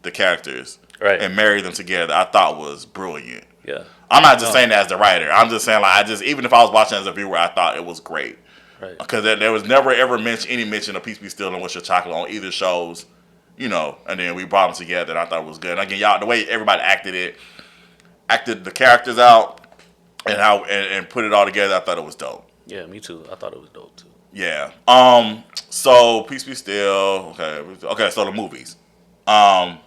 S4: the characters and marry them together, I thought was brilliant.
S3: Yeah.
S4: I'm not just saying that as the writer. I'm just saying even if I was watching as a viewer, I thought it was great.
S3: Right.
S4: Because there was never ever any mention of Peace Be Still and What's Your Chocolate on either shows, and then we brought them together and I thought it was good. And again, y'all, the way everybody acted the characters out and put it all together, I thought it was dope.
S3: Yeah, me too. I thought it was dope too.
S4: Yeah. So Peace Be Still. Okay. So the movies. The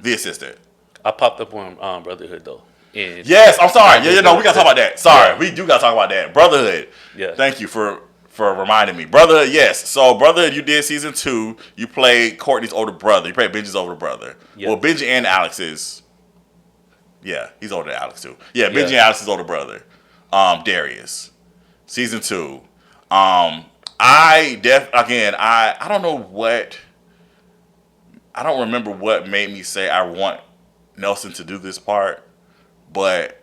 S4: Assistant.
S3: I popped up on BrothAhood though. And
S4: Yes. I'm sorry. We gotta talk about that. Sorry, we do gotta talk about that. BrothAhood.
S3: Yeah.
S4: Thank you for reminding me. BrothAhood. Yes. So BrothAhood, you did season 2. You played Courtney's older brother. You played Benji's older brother.
S3: Yeah.
S4: Well, Benji and Alex's. Yeah, he's older than Alex too. Yeah, Benji and Alex's older brother. Darius. Season 2. I don't know what. I don't remember what made me say I want Nelson to do this part, but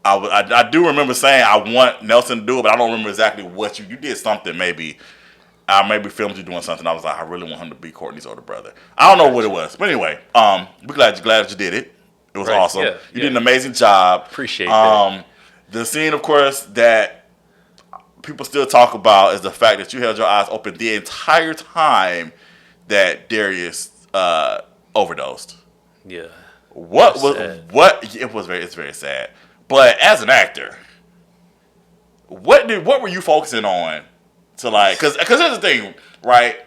S4: I do remember saying I want Nelson to do it, but I don't remember exactly what you did. Something maybe. I maybe filmed you doing something. I was like, I really want him to be Courtney's older brother. I don't know what it was, but anyway, we're glad that you did it. It was awesome.
S3: Yeah,
S4: you did an amazing job.
S3: Appreciate that.
S4: The scene, of course, that people still talk about is the fact that you held your eyes open the entire time that Darius overdosed.
S3: Yeah.
S4: It's very sad. But as an actor, what were you focusing on to like? Because here's the thing, right?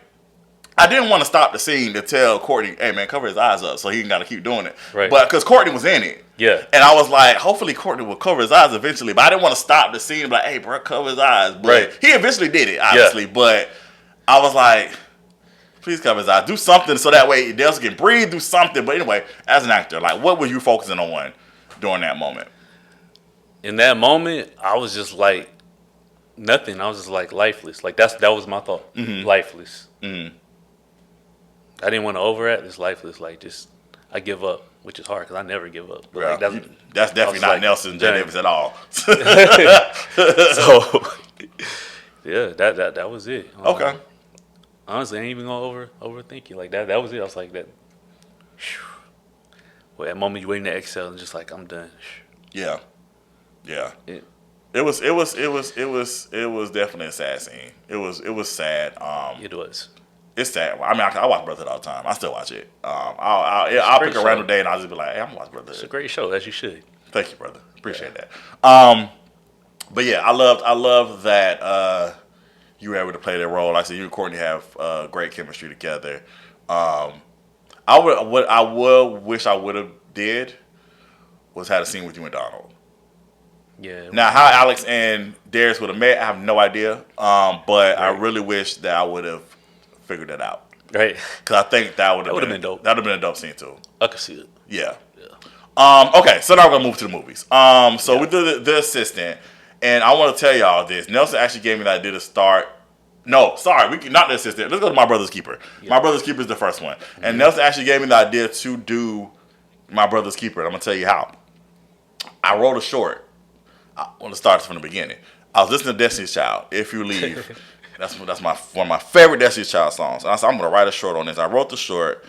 S4: I didn't want to stop the scene to tell Courtney, "Hey man, cover his eyes up," so he got to keep doing it.
S3: Right.
S4: But because Courtney was in it, and I was like, hopefully Courtney will cover his eyes eventually. But I didn't want to stop the scene and be like, "Hey bro, cover his eyes." But he eventually did it, obviously.
S3: Yeah.
S4: But I was like, please cover his eyes. Do something so that way Delson can breathe. Do something. But anyway, as an actor, like, what were you focusing on during that moment?
S3: In that moment, I was just like nothing. I was just like lifeless. Like that was my thought.
S4: Mm-hmm.
S3: Lifeless.
S4: Mm-hmm.
S3: I didn't want to overact. It's lifeless. Like just I give up, which is hard because I never give up. But
S4: Well,
S3: like,
S4: that's definitely not
S3: like,
S4: Nelson J. Davis at all.
S3: So yeah, that was it.
S4: Okay.
S3: Honestly, I ain't even gonna overthink it. Like that was it. I was like that. Well, at the moment you waiting to exhale and just like I'm done.
S4: Yeah. Yeah.
S3: Yeah.
S4: It was definitely a sad scene. It was sad.
S3: It was.
S4: It's sad. I mean, I watch Brotherhood all the time. I still watch it. I'll pick a
S3: show.
S4: random day and I'll just be like, hey, I'm gonna watch
S3: It's a
S4: Brotherhood.
S3: great show, as you should.
S4: Thank you, brother. Appreciate that. But yeah, I love that you were able to play that role. Like I said, you and Courtney have great chemistry together. I wish I would have did was had a scene with you and Donald.
S3: Yeah.
S4: Now, how Alex and Darius would have met, I have no idea. But I really wish that I would have figured it out.
S3: Right.
S4: Because I think that would have
S3: been dope.
S4: That would have been a dope scene too.
S3: I could see it.
S4: Yeah. Okay, so now we're gonna move to the movies. We did the Assistant, and I want to tell y'all this. Nelson actually gave me the idea to start. No, sorry, not The Assistant. Let's go to My Brother's Keeper. Yeah. My Brother's Keeper is the first one, and Nelson actually gave me the idea to do My Brother's Keeper. And I'm gonna tell you how. I wrote a short. I want to start from the beginning. I was listening to Destiny's Child. If You Leave, that's one of my favorite Destiny's Child songs. And I said I'm gonna write a short on this. I wrote the short.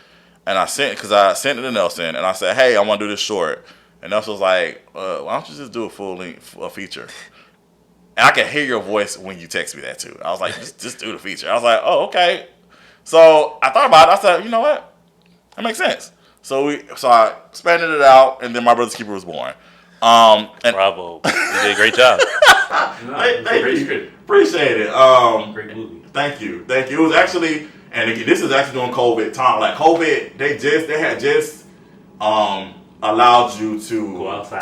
S4: And I sent it to Nelson, and I said, hey, I want to do this short. And Nelson was like, why don't you just do a full-length feature? And I could hear your voice when you text me that, too. I was like, just do the feature. I was like, oh, okay. So I thought about it. I said, you know what? That makes sense. So I expanded it out, and then My Brother's Keeper was born.
S3: Bravo. You did a great job.
S4: Thank you. Appreciate it.
S2: Great movie.
S4: Thank you. It was actually... And again, this is actually during COVID time. Like COVID, they had just allowed you to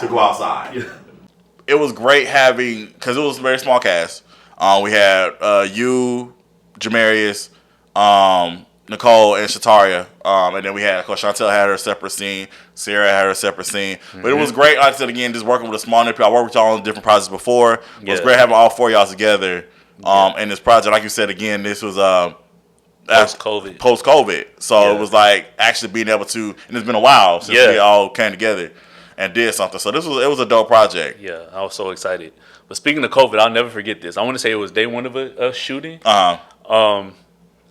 S4: go outside. Yeah. It was great having, because it was a very small cast. We had you, Jamarius, Nicole, and Shataria. And then we had, of course, Chantel had her separate scene. Sarah had her separate scene. Mm-hmm. But it was great, like I said, again, just working with a small people. I worked with y'all on different projects before. It was great having all four of y'all together in this project. Like you said, again, this was... Post-COVID. So it was like actually being able to, and it's been a while since we all came together and did something. So it was a dope project.
S3: Yeah, I was so excited. But speaking of COVID, I'll never forget this. I want to say it was day one of a shooting. It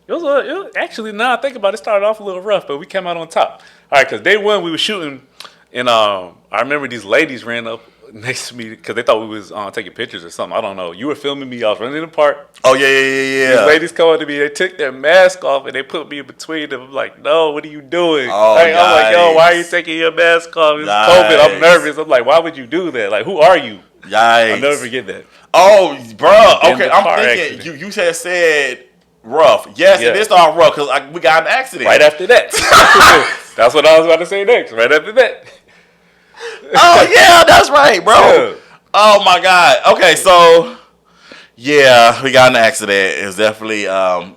S3: was actually, now I think about it, started off a little rough, but we came out on top. All right, because day one we were shooting, and I remember these ladies ran up next to me because they thought we was taking pictures or something. I don't know. You were filming me. I was running in the park.
S4: Oh, yeah.
S3: These ladies come up to me. They took their mask off and they put me in between them. I'm like, no, what are you doing?
S4: Oh,
S3: I'm like, yo, why are you taking your mask off? It's COVID. I'm nervous. I'm like, why would you do that? Like, who are you?
S4: Yikes.
S3: I'll never forget that.
S4: Oh, bro. Okay, I'm thinking you said rough. Yes, it is all rough because we got an accident.
S3: Right after that. That's what I was about to say next. Right after that.
S4: Oh, yeah, that's right, bro. Yeah. Oh, my God. Okay, so, yeah, we got in an accident. It was definitely, so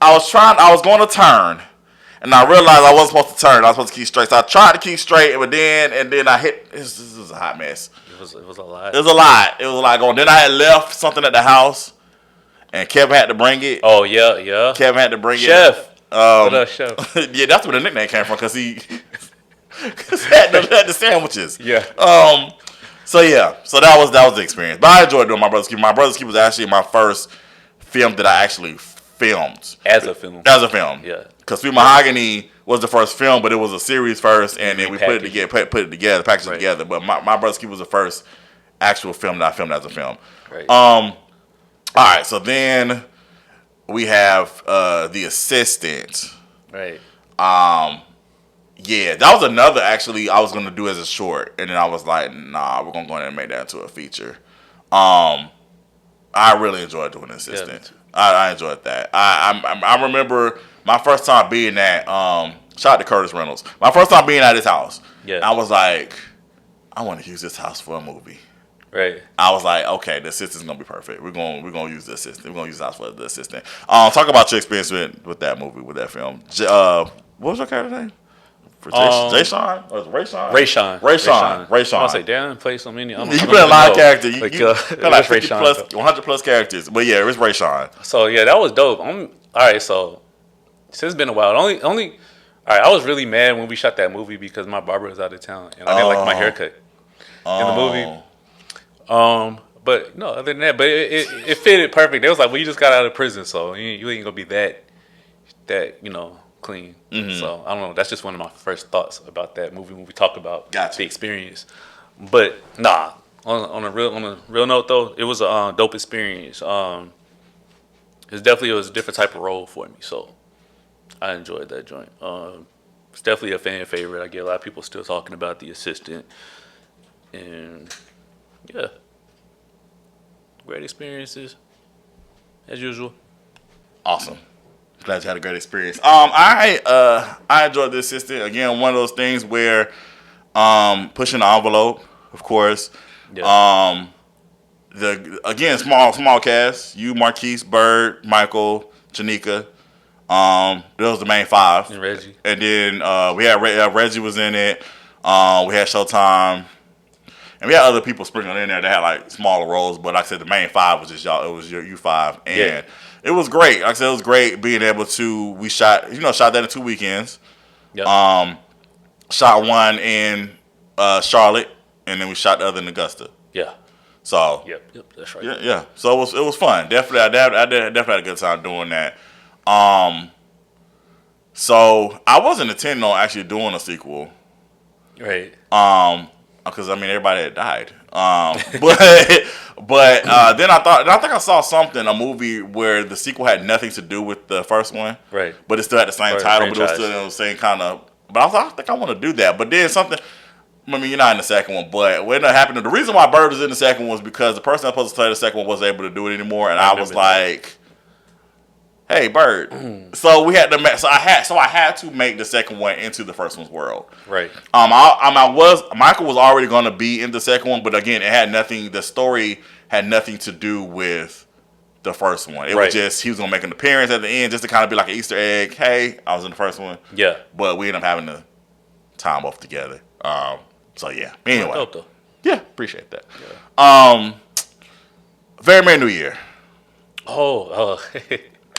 S4: I was going to turn, and I realized I wasn't supposed to turn. I was supposed to keep straight. So I tried to keep straight, but then I hit, this was a hot mess.
S3: It was a lot.
S4: It was a lot going. Then I had left something at the house, and Kevin had to bring it.
S3: Oh, yeah.
S4: Kevin had to bring
S3: Chef.
S4: it.
S3: What up, Chef?
S4: Yeah, that's where the nickname came from, because he... Cause had the sandwiches.
S3: Yeah.
S4: So that was the experience. But I enjoyed doing My Brother's Keeper. My Brother's Keeper was actually my first film that I actually filmed.
S3: As a film.
S4: Yeah. Because Sweet Mahogany was the first film, but it was a series first, and then we put it together, packaged it together. But My Brother's Keeper was the first actual film that I filmed as a film.
S3: Right.
S4: All right. So then we have The Assistant.
S3: Right.
S4: Yeah, that was another actually I was gonna do as a short, and then I was like, nah, we're gonna go ahead and make that into a feature. I really enjoyed doing Assistant. Yeah, I enjoyed that. I remember my first time being at shout out to Curtis Reynolds. My first time being at his house. Yeah. I was like, I want to use this house for a movie.
S3: Right. I
S4: was like, okay, The Assistant's gonna be perfect. We're gonna use The Assistant. We're gonna use the house for The Assistant. Talk about your experience with that movie, with that film. What was your character name? Jay-Sean? Or Ray-Sean?
S3: Ray-Sean.
S4: I
S3: was say, damn, play so many.
S4: You play a lot of characters. You got like 50 plus, 100 plus characters. But yeah, it's Ray-Sean.
S3: So yeah, that was dope. All right, so since it's been a while, all right, I was really mad when we shot that movie because my barber was out of town and I didn't like my haircut in the movie. But no, other than that, but it fitted perfect. They was like, well, you just got out of prison, so you ain't gonna be that clean.
S4: Mm-hmm.
S3: So I don't know. That's just one of my first thoughts about that movie when we talk about
S4: Gotcha.
S3: the experience. But nah, on a real note though, it was a dope experience. It definitely was a different type of role for me, so I enjoyed that joint. It's definitely a fan favorite. I get a lot of people still talking about The Assistant, and yeah, great experiences as usual.
S4: Awesome. Glad you had a great experience. I enjoyed The Assistant. Again, one of those things where pushing the envelope, of course.
S3: Yeah.
S4: Small cast. You, Marquise, Bird, Michael, Janika. Those was the main five.
S3: And Reggie.
S4: And then we had Reggie was in it. We had Showtime. And we had other people sprinkled in there that had like smaller roles, but like I said, the main five was just y'all. It was you five, and it was great. Like I said, it was great being able to. We shot that in 2 weekends.
S3: Yep.
S4: Shot one in Charlotte, and then we shot the other in Augusta.
S3: Yeah.
S4: So
S3: Yep, that's right.
S4: yeah. So it was fun. Definitely, I definitely had a good time doing that. So I wasn't intending on actually doing a sequel.
S3: Right.
S4: Because I mean everybody had died. But then I think I saw a movie where the sequel had nothing to do with the first one.
S3: Right.
S4: But it still had the same title, but it was still in the same kind of. But I was like, I think I want to do that. But then something. I mean, you're not in the second one, but what ended up happening, the reason why Bird was in the second one was because the person that was supposed to play the second one wasn't able to do it anymore, and I was like, "Hey, Bird." So we had to. So I had to make the second one into the first one's world.
S3: Right.
S4: Michael was already going to be in the second one, but again, it had nothing. The story had nothing to do with the first one. It was just he was going to make an appearance at the end, just to kind of be like an Easter egg. Hey, I was in the first one.
S3: Yeah.
S4: But we ended up having the time off together. So yeah. Anyway.
S3: Dope, though.
S4: Yeah, appreciate that. Yeah. Very Merry New Year.
S3: Oh.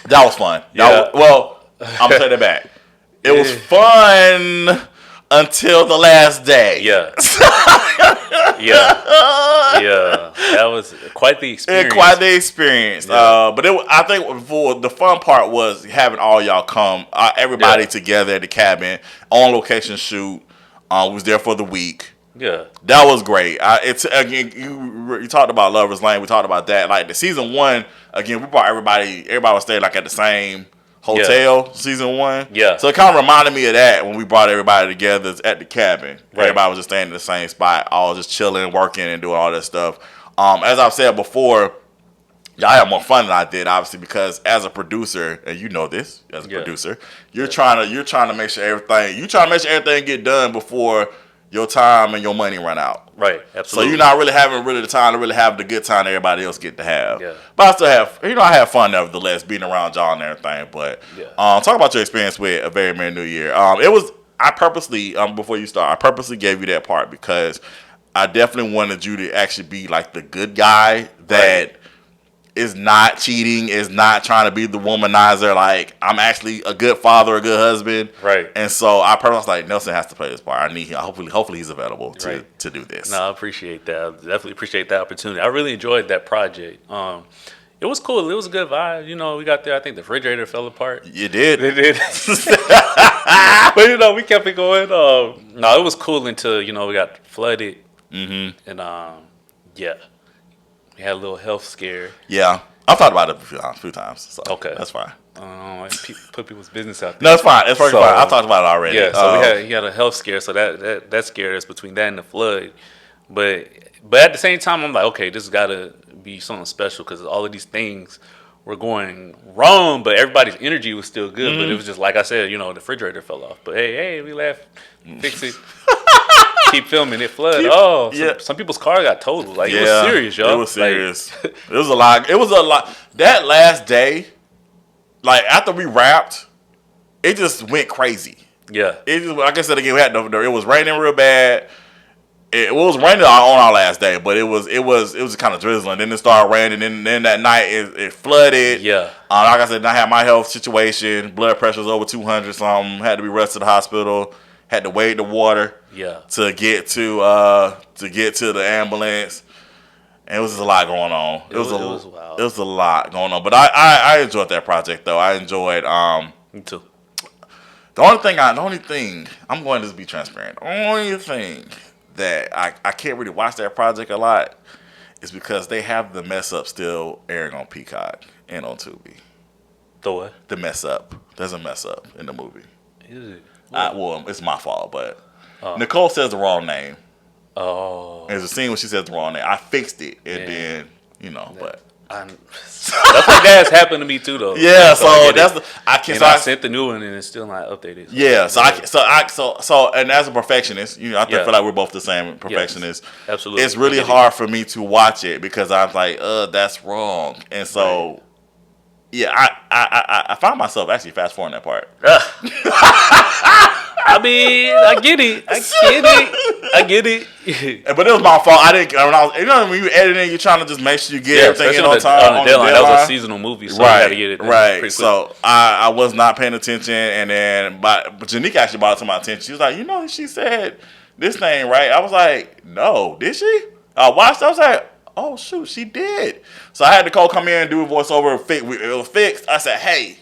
S4: That was fun.
S3: Yeah.
S4: I'm gonna take that back. It was fun until the last day.
S3: Yeah. Yeah. That was quite the experience.
S4: Quite the experience.
S3: Yeah.
S4: But I think for the fun part was having all y'all come, everybody together at the cabin, on location shoot. Was there for the week.
S3: Yeah,
S4: that was great. It's again, you talked about Lover's Lane. We talked about that. Like the season one, again, we brought everybody. Everybody was staying like at the same hotel. Season one.
S3: Yeah.
S4: So it kind of reminded me of that when we brought everybody together at the cabin.
S3: Right.
S4: Everybody was just staying in the same spot, all just chilling, working, and doing all that stuff. As I've said before, y'all had more fun than I did, obviously, because as a producer, and you know this, as a producer, you're trying to make sure everything get done before your time and your money run out.
S3: Right, absolutely.
S4: So you're not really having the time to really have the good time everybody else get to have.
S3: Yeah.
S4: But I still have, I have fun nevertheless being around y'all and everything. But talk about your experience with A Very Merry New Year. I purposely, before you start, I purposely gave you that part because I definitely wanted you to actually be like the good guy that is not cheating, is not trying to be the womanizer. Like, I'm actually a good father, a good husband.
S3: Right.
S4: And so I personally was like, Nelson has to play this part. I need him. Hopefully he's available to do this.
S3: No, I appreciate that. I definitely appreciate that opportunity. I really enjoyed that project. It was cool. It was a good vibe. We got there. I think the refrigerator fell apart.
S4: You did.
S3: It did. But, we kept it going. No, it was cool until, we got flooded. Mm-hmm. And, we had a little health scare.
S4: Yeah. I've talked about it a few times. So
S3: okay.
S4: That's fine.
S3: Put people's business out there.
S4: No, it's fine. It's perfectly fine. I've talked about it already.
S3: Yeah, so he had a health scare, so that scared us between that and the flood. But at the same time, I'm like, okay, this has got to be something special because all of these things were going wrong, but everybody's energy was still good. Mm-hmm. But it was just, like I said, the refrigerator fell off. But hey, we laughed, fix it. Keep filming it flood. Some people's car got totaled. Like it was serious, y'all.
S4: It was serious. It was a lot. It was a lot. That last day, like after we wrapped, it just went crazy.
S3: Yeah.
S4: It just, like I said again, it was raining real bad. It was raining on our last day, but it was kind of drizzling. Then it started raining. Then that night it flooded.
S3: Yeah.
S4: Like I said, I had my health situation. Blood pressure was over 200 something. Had to be rushed to the hospital. Had to wade the water.
S3: Yeah.
S4: To get to the ambulance, and it was just a lot going on. It was wild. It was a lot going on, but I enjoyed that project though. I enjoyed
S3: Me too.
S4: The only thing, I'm going to just be transparent. The only thing that I can't really watch that project a lot is because they have the mess up still airing on Peacock and on Tubi.
S3: The what?
S4: The mess up. There's a mess up in the movie.
S3: Is it?
S4: Well, it's my fault, but Nicole says the wrong name.
S3: Oh.
S4: There's a scene where she says the wrong name. I fixed it, and then but.
S3: Stuff like that has happened to me too, though.
S4: Yeah,
S3: so I
S4: I
S3: sent the new one and it's still not updated.
S4: And as a perfectionist, I feel like we're both the same perfectionists.
S3: Yes, absolutely,
S4: it's really hard for me to watch it because I'm like, that's wrong, and so I find myself actually fast forwarding that part.
S3: I mean, I get it.
S4: But it was my fault. I didn't. When you editing, you're trying to just make sure you get everything in on time.
S3: On the deadline. That was a seasonal movie, so you got to get it
S4: right.
S3: Pretty
S4: so I was not paying attention, and then but Janique actually brought it to my attention. She was like, she said this thing right. I was like, no, did she? I watched. I was like, oh shoot, she did. So I had Nicole come in and do a voiceover. It was fixed. I said, hey,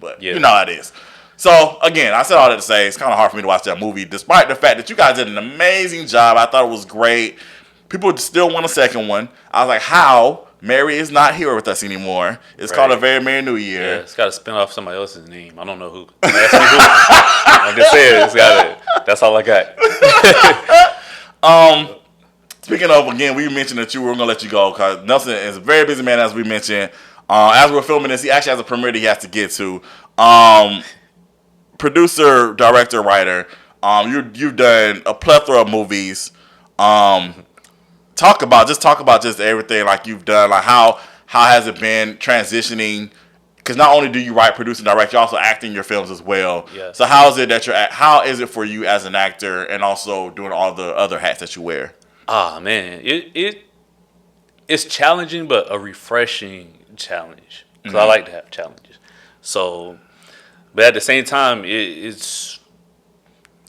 S4: but you know how it is. So, again, I said all that to say it's kind of hard for me to watch that movie, despite the fact that you guys did an amazing job. I thought it was great. People still want a second one. I was like, how? Mary is not here with us anymore. It's called A Very Merry New Year.
S3: Yeah, it's got to spin off somebody else's name. I don't know who. Ask me who. I'm just saying, that's all I got.
S4: Speaking of, again, we mentioned that we were going to let you go because Nelson is a very busy man, as we mentioned. As we're filming this, he actually has a premiere that he has to get to. Producer, director, writer. You've done a plethora of movies. Talk about just everything like you've done. Like how has it been transitioning? Because not only do you write, produce, and direct, you also act in your films as well.
S3: Yes.
S4: So how is it for you as an actor and also doing all the other hats that you wear?
S3: Ah man, it's challenging, but a refreshing challenge because I like to have challenges. So. But at the same time, it's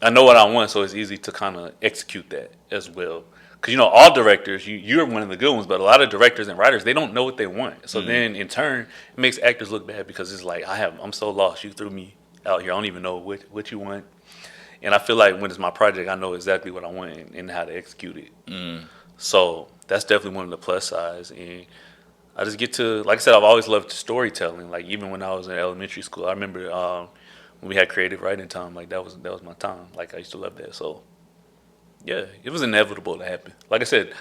S3: I know what I want, so it's easy to kind of execute that as well. Because all directors, you're one of the good ones, but a lot of directors and writers, they don't know what they want. So then, in turn, it makes actors look bad because it's like I'm so lost. You threw me out here. I don't even know what you want. And I feel like when it's my project, I know exactly what I want and how to execute it. So that's definitely one of the plus sides. And I just get to, like I said, I've always loved storytelling. Like even when I was in elementary school, I remember when we had creative writing time. Like that was my time. Like I used to love that. So yeah, it was inevitable to happen. Like I said,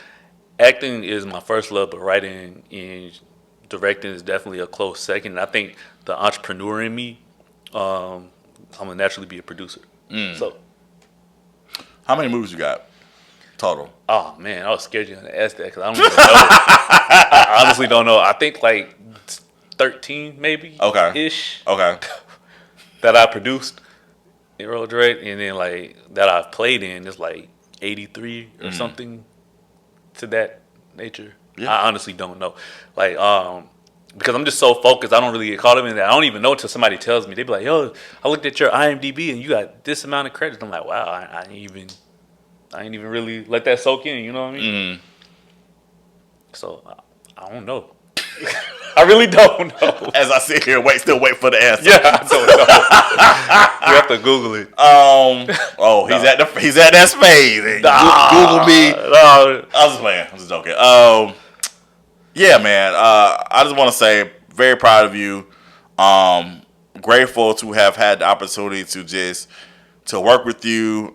S3: acting is my first love, but writing and directing is definitely a close second. And I think the entrepreneur in me, I'm gonna naturally be a producer. So,
S4: how many movies you got total?
S3: Oh man, I was scared you were gonna ask that because I don't even know. I honestly don't know. I think like 13 maybe. Ish.
S4: Okay.
S3: That I produced in Roll Direct, and then like that I've played in is like 83 or something to that nature. Yeah. I honestly don't know. Like because I'm just so focused, I don't really get caught up in that. I don't even know until somebody tells me. They be like, "Yo, I looked at your IMDb and you got this amount of credits." I'm like, "Wow, I ain't even really let that soak in." You know what I mean? So I don't know. I really don't know.
S4: As I sit here, still wait for the answer.
S3: Yeah, I don't know. You have to Google it.
S4: He's at that space. Google me.
S3: No.
S4: I was just playing. I'm just joking. Yeah, man. I just want to say, very proud of you. Grateful to have had the opportunity to work with you,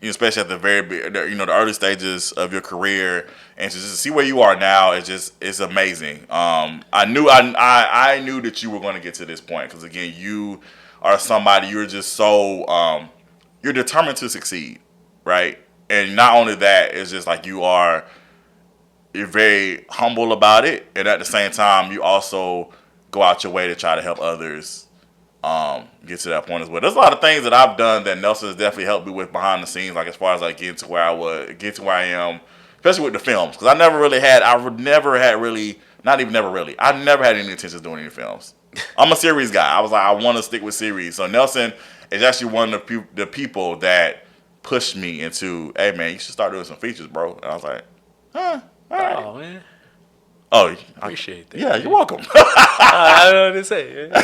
S4: especially at the early stages of your career, and to just see where you are now it's amazing. I knew that you were going to get to this point because again, you are somebody, you're just so you're determined to succeed, right? And not only that, it's just like you're very humble about it, and at the same time, you also go out your way to try to help others get to that point as well. There's a lot of things that I've done that Nelson has definitely helped me with behind the scenes, like as far as like getting to where I am, especially with the films, because I never had any intentions of doing any films. I'm a series guy. I was like, I want to stick with series. So Nelson is actually one of the people that pushed me into, hey man, you should start doing some features, bro. And I was like, huh. All right.
S3: Oh man.
S4: Oh,
S3: Appreciate that.
S4: Yeah, you're welcome.
S3: I don't know what to say. No,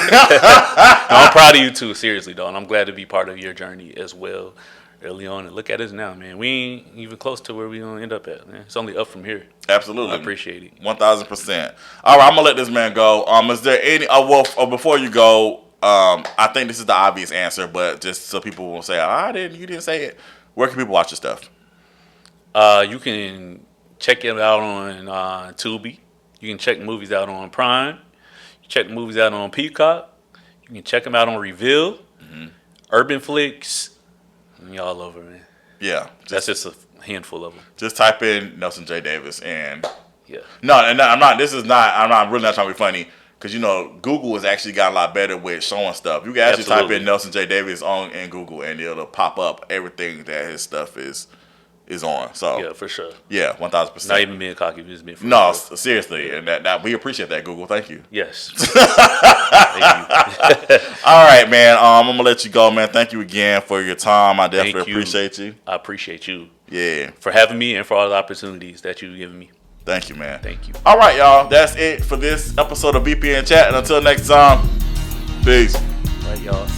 S3: I'm proud of you too, seriously, though, and I'm glad to be part of your journey as well early on. And look at us now, man. We ain't even close to where we gonna end up at, man. It's only up from here.
S4: Absolutely.
S3: I appreciate it.
S4: 1,000%. All right, I'm gonna let this man go. Is there any? Before you go, I think this is the obvious answer, but just so people will say, you didn't say it. Where can people watch your stuff?
S3: You can check it out on Tubi. You can check movies out on Prime. You check the movies out on Peacock. You can check them out on Reveal, Urban Flicks, and y'all over, man.
S4: Yeah,
S3: That's just a handful of them.
S4: Just type in Nelson J. Davis and
S3: Yeah.
S4: no, and I'm not. This is not. I'm really not trying to be funny because Google has actually gotten a lot better with showing stuff. You can actually type in Nelson J. Davis in Google and it'll pop up everything that his stuff is on. So
S3: Yeah, for sure.
S4: yeah, 1,000%.
S3: Not even being cocky, just being for
S4: No,
S3: real.
S4: seriously, and that we appreciate that, Google. Thank you.
S3: Yes. Thank you.
S4: All right, man. I'm gonna let you go, man. Thank you again for your time. I definitely
S3: Thank you.
S4: appreciate you.
S3: I appreciate you.
S4: Yeah.
S3: For having me and for all the opportunities that you've given me.
S4: Thank you, man.
S3: Thank you.
S4: All right, y'all. That's it for this episode of VPN Chat. And until next time, peace.
S3: Right, y'all.